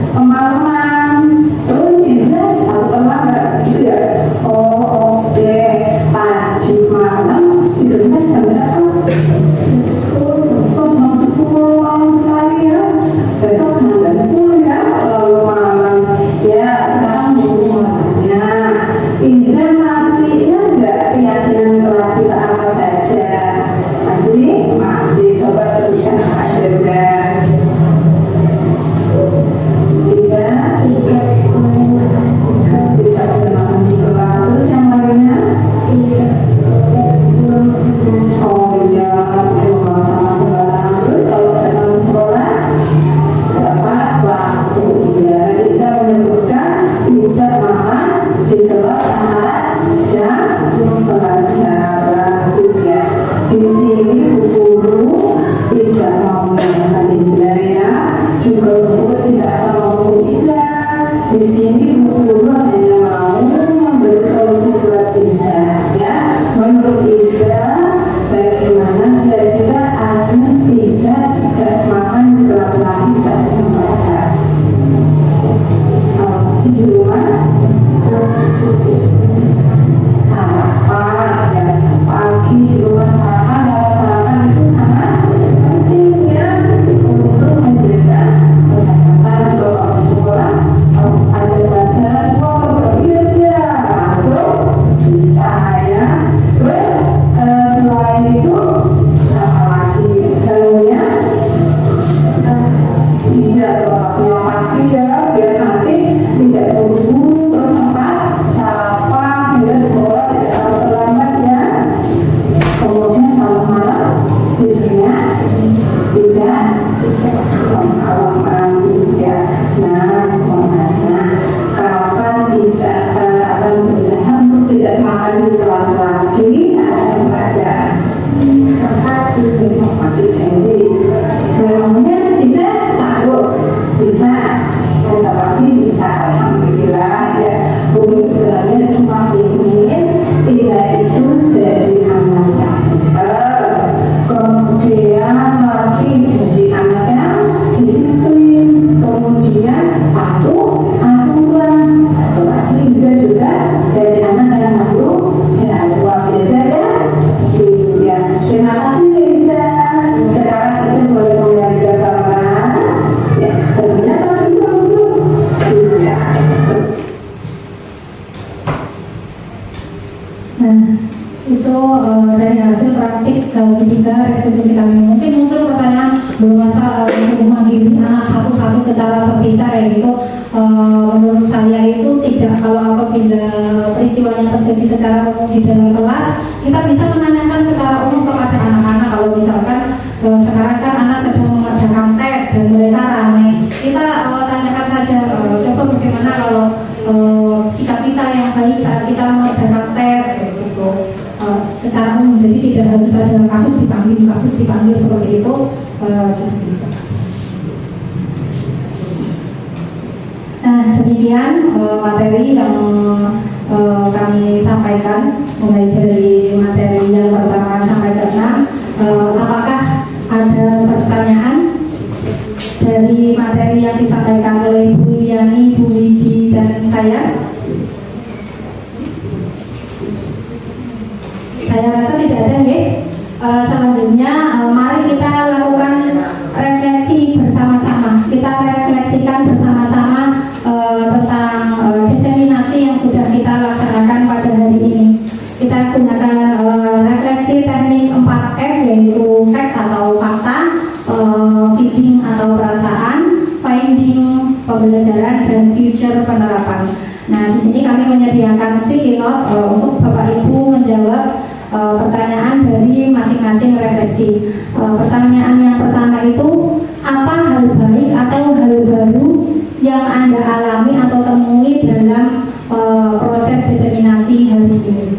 kemalaman, terus juga satu di sini Bu Guru hanya mau memberi solusi buat Ida, ya. Menurut Ida, bagaimana kira-kira agar tidak makan di laki-laki dan membaca di rumah apa ya pagi di rumah sarapan itu sangat penting ya untuk menjaga kesehatan orang sekolah. Ada pelajaran bekerja atau bisa ya. Terus selain itu apa lagi caranya tidak yang pasti ya biar nanti tidak buru-buru terus sempat sarapan dan sekolah tidak terlalu terlambat ya. Kemudian kalau malam tidurnya tidak kalau malam ya. Nah, kapan bisa akan berusaha untuk tidak makan di laki-laki akan baca serta informasi ini. Memangnya tidak takut bisa, tapi bisa alhamdulillah ya. Bumi sebenarnya cuma ingin tidak itu jadi anak yang besar. Kemudian lagi jadi anak yang disiplin, kemudian patuh aturan. Lagi juga jadi anak yang malu. Ya luar biasa ya. Ya terima kasih Lisa. Sekarang kita boleh kembali ke sana. Ya ternyata itu ya. Nah, itu dari hasil praktik ketiga restitusi kami. Mungkin muncul pertanyaan bahwa memanggil anak satu-satu secara terpisah ya gitu. Menurut saya itu tidak, kalau apabila peristiwanya terjadi secara umum di dalam kelas, kita bisa menanyakan secara umum kepada anak-anak. Kalau misalkan sekarang kan anak sedang mengerjakan tes dan mereka ramai, kita tanyakan saja, coba bagaimana kalau sikap kita yang baik saat kita mengerjakan tes gitu. Secara umum, jadi tidak harus ada kasus dipanggil seperti itu. Bisa. Nah, demikian materi yang kami sampaikan, mulai dari materi yang pertama sampai ke 6. Apakah ada pertanyaan dari materi yang disampaikan oleh Bu Yani, Bu Widi, dan saya? Saya rasa tidak ada ya. Selanjutnya mari kita lakukan refleksi bersama-sama. Kita refleksikan bersama-sama tentang diseminasi yang sudah kita laksanakan pada hari ini. Kita gunakan refleksi teknik 4F, yaitu fact atau fakta, feeding atau perasaan, finding pembelajaran, dan future penerapan. Nah, di sini kami menyediakan sticky note untuk Bapak Ibu menjawab pertanyaan dari masing-masing refleksi. Pertanyaan yang pertama itu, apa hal baik atau hal baru yang Anda alami atau temui dalam proses diseminasi hari ini?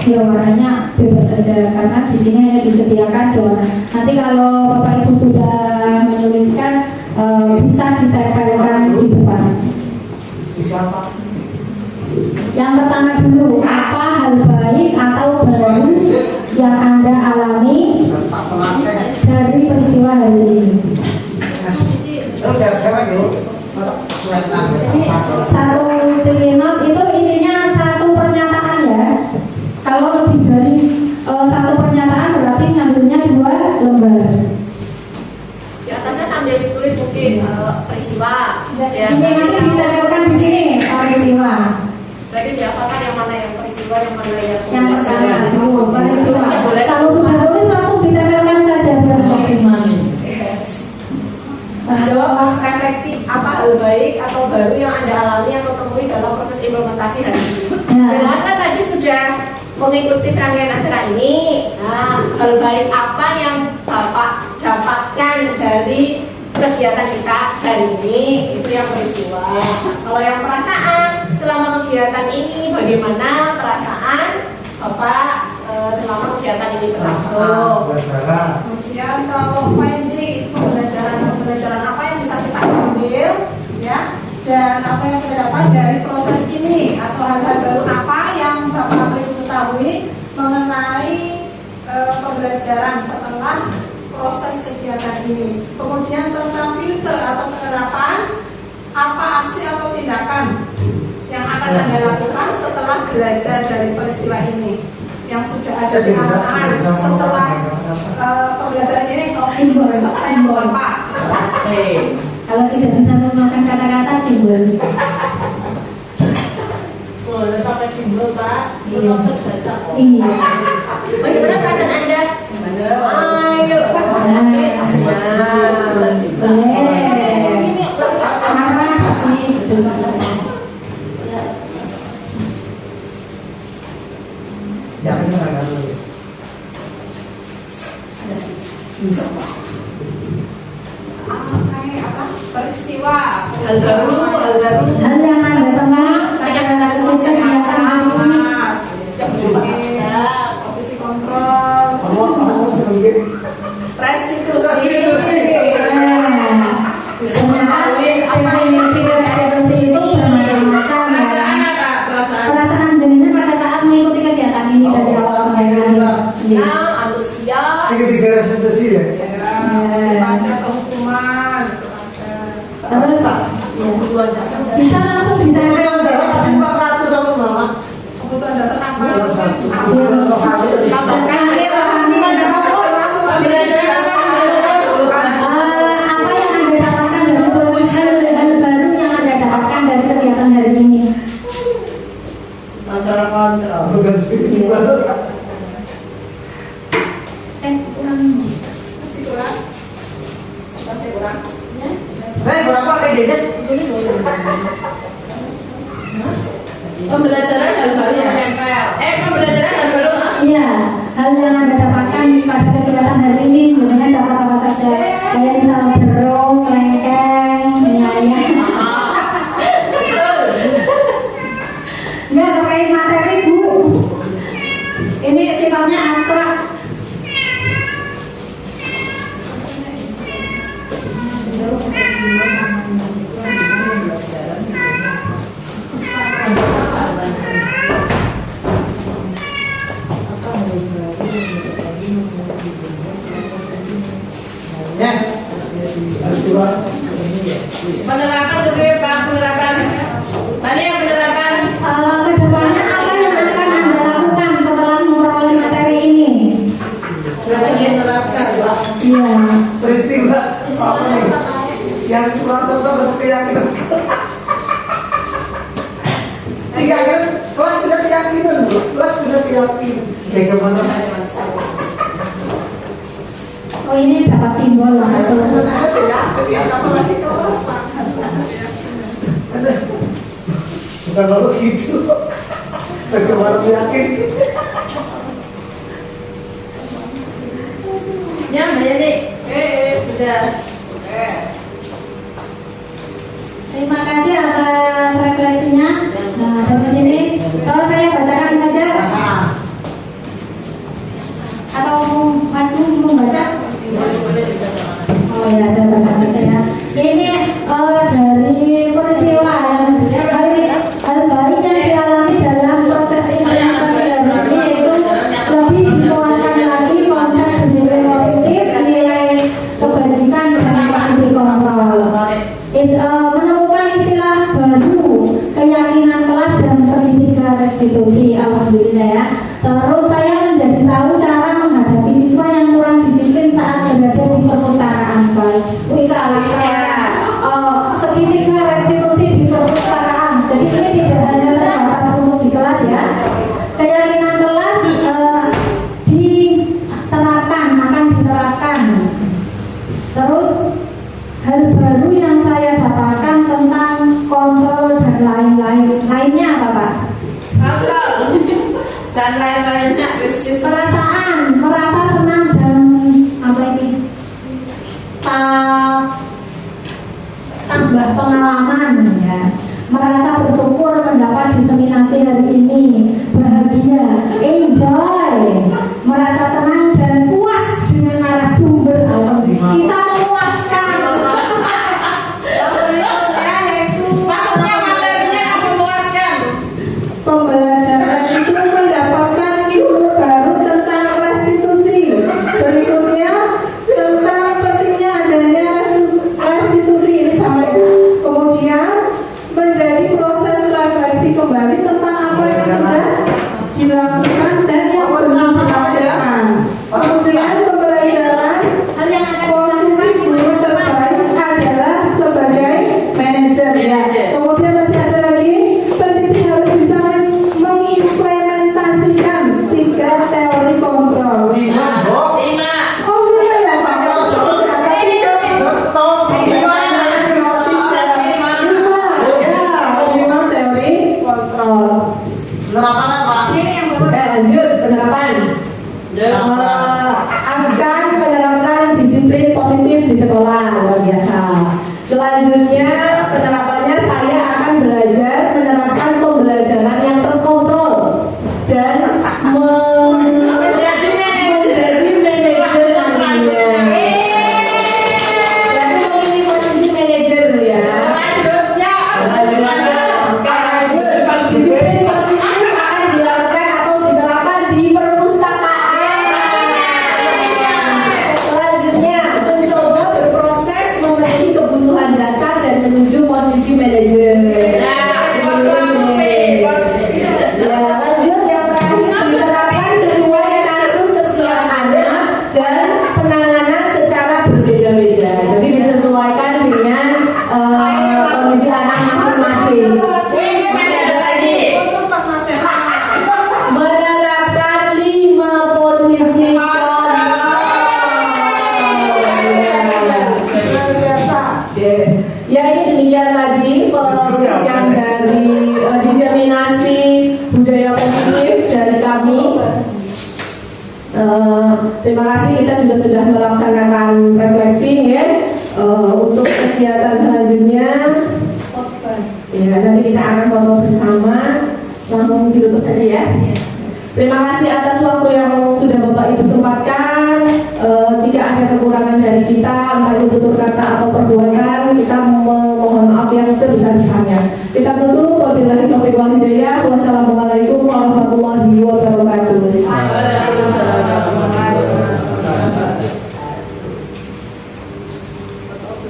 Ya, warnanya bebas saja karena di sini hanya disediakan 2 warna. Nanti kalau Bapak Ibu sudah menuliskan bisa ditempelkan di depan. Yang pertama dulu, apa hal baik atau baru yang Anda alami dari peristiwa hari ini? Satu trinot itu isinya satu pernyataan ya. Kalau lebih dari satu pernyataan berarti ngambilnya 2 lembar. Di atasnya sambil ditulis mungkin peristiwa. Ya, ini nanti ditempelkan di sini peristiwa. Berarti diapakan yang mana yang peristiwa, yang mana Yang pertama dulu peristiwa. Boleh. Kalau sudah tulis langsung ditempelkan saja biar Jawab refleksi apa hal baik atau baru yang Anda alami atau temui dalam proses implementasi hari ini. Dengan kan tadi sudah mengikuti serangkaian acara ini. Nah, hal baik apa yang Bapak dapatkan dari kegiatan kita hari ini? Itu yang peristiwa. Kalau yang perasaan, selama kegiatan ini bagaimana perasaan Bapak selama kegiatan ini berlangsung? Kemudian kalau finding pembelajaran apa yang bisa kita ambil ya. Dan apa yang kita dapat dari proses ini atau hal-hal baru apa yang Bapak Ibu ketahui mengenai pembelajaran setelah proses kegiatan ini. Kemudian tentang future atau penerapan, apa aksi atau tindakan yang akan Anda lakukan setelah belajar dari peristiwa ini yang sudah ada di awal setelah pembelajaran ini simbol apa? Kalau tidak bisa menggunakan kata-kata simbol. Boleh pakai simbol, Pak. Iya. Iya. Bagaimana perasaan Anda? Ayo, Jangan mereka nulis. Apa? Peristiwa hal baru. Hal yang Anda temui pada proses kegiatan ini. posisi kontrol, Kamu sedikit. restitusi. Perasaan jenengan pada saat mengikuti kegiatan ini dari awal sampai akhir. Antusias. Segitiga restitusi ya. Pasti atau hukuman. Terus bisa langsung ditempel. Cuma satu sama mama. Kebutuhan dasar apa? Cuma satu. Apa yang Anda dapatkan dari proses hal baru yang Anda dapatkan dari kegiatan hari ini? Kontrol. Bukan spiritual. Kurang. Masih kurang? Masih kurang? Berapa kayak gini? Pembelajaran hal baru ya. Pembelajaran hal baru. Iya, hal yang Anda dapatkan pada kegiatan hari ini sebenarnya dapat apa saja? Kayak misalnya jeruk, lengkeng, ayam. Enggak terkait materi, Bu. Ini sifatnya abstrak. Ya. Harus keluar. Penerapan dulu ya Pak, penerapan. Tadi yang penerapan. Kedepannya apa yang akan Anda lakukan setelah memperoleh materi ini? Menerapkan Pak. Iya. Peristiwa apa nih? Yang kurang cocok untuk keyakinan. Keyakinan, kelas sudah keyakinan bro, kelas sudah keyakinan. Bagaimana? Oh ini dapat simbol lah. Bukan baru gitu. Bagaimana yakin? Ya Mbak Yani. Sudah. Terima kasih atas refleksinya. Nah, dari sini kalau saya bacakan saja atau Mas mau baca? Oh ya, ada baca ya. Ini dari peristiwa yang hal baik yang dialami dalam proses implementasi yaitu lebih dikuatkan lagi konsep disiplin positif, nilai kebajikan dan posisi kontrol. Menemukan istilah baru keyakinan kelas dan sertifikat restitusi. Alhamdulillah ya. Terus saya menjadi tahu cara menghadapi siswa yang kurang disiplin saat berada di perpustakaan. Baik, itu alat saya. Sertifikat restitusi di perpustakaan. Jadi ini tidak hanya terbatas untuk di kelas ya. Keyakinan kelas akan diterapkan. Terus hal baru yang saya dapatkan tentang kontrol dan lainnya apa Pak? Kontrol dan lain-lainnya restitusi. Merasa senang dan apa ini? Tambah pengalaman ya. Merasa bersyukur mendapat diseminasi hari ini. Bahagia, enjoy, merasa senang dan puas dengan narasumber. Kita memuaskan. kemudian masih ada lagi, pendidik harus bisa mengimplementasikan 3 teori kontrol. Oh iya ya Pak. Lima teori kontrol. Penerapan apa? Lanjut penerapan. Akan menerapkan disiplin positif di sekolah, luar biasa. Selanjutnya penerapannya saya akan belajar menerapkan pembelajaran yang terkontrol dan menjadi manajer nantinya. Jadi memilih posisi manajer ya. Disiplin positif akan dilakukan atau diterapkan di perpustakaan. Selanjutnya, mencoba berproses memenuhi kebutuhan dasar dan menuju posisi manajer. Ya, lanjut yang terakhir diterapkan sesuai kasus setiap anak dan penanganan secara berbeda-beda. Jadi disesuaikan dengan kondisi anak masing-masing. Masih ada lagi. Menerapkan 5 posisi ya, ini demikian tadi pengisian dari diseminasi budaya positif dari kami. Terima kasih, kita juga sudah melaksanakan refleksi ya. Untuk kegiatan selanjutnya ya, nanti kita akan foto bersama. Langsung ditutup saja ya. Terima kasih atas waktu yang sudah Bapak Ibu sempatkan. Jika ada kekurangan dari kita, entah itu tutur kata atau perbuatan, kita mohon maaf yang sebesar-besarnya. Kita tutup. Wabillahi taufiq wal hidayah. Wassalamualaikum warahmatullahi wabarakatuh.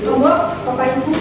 Monggo Bapak Ibu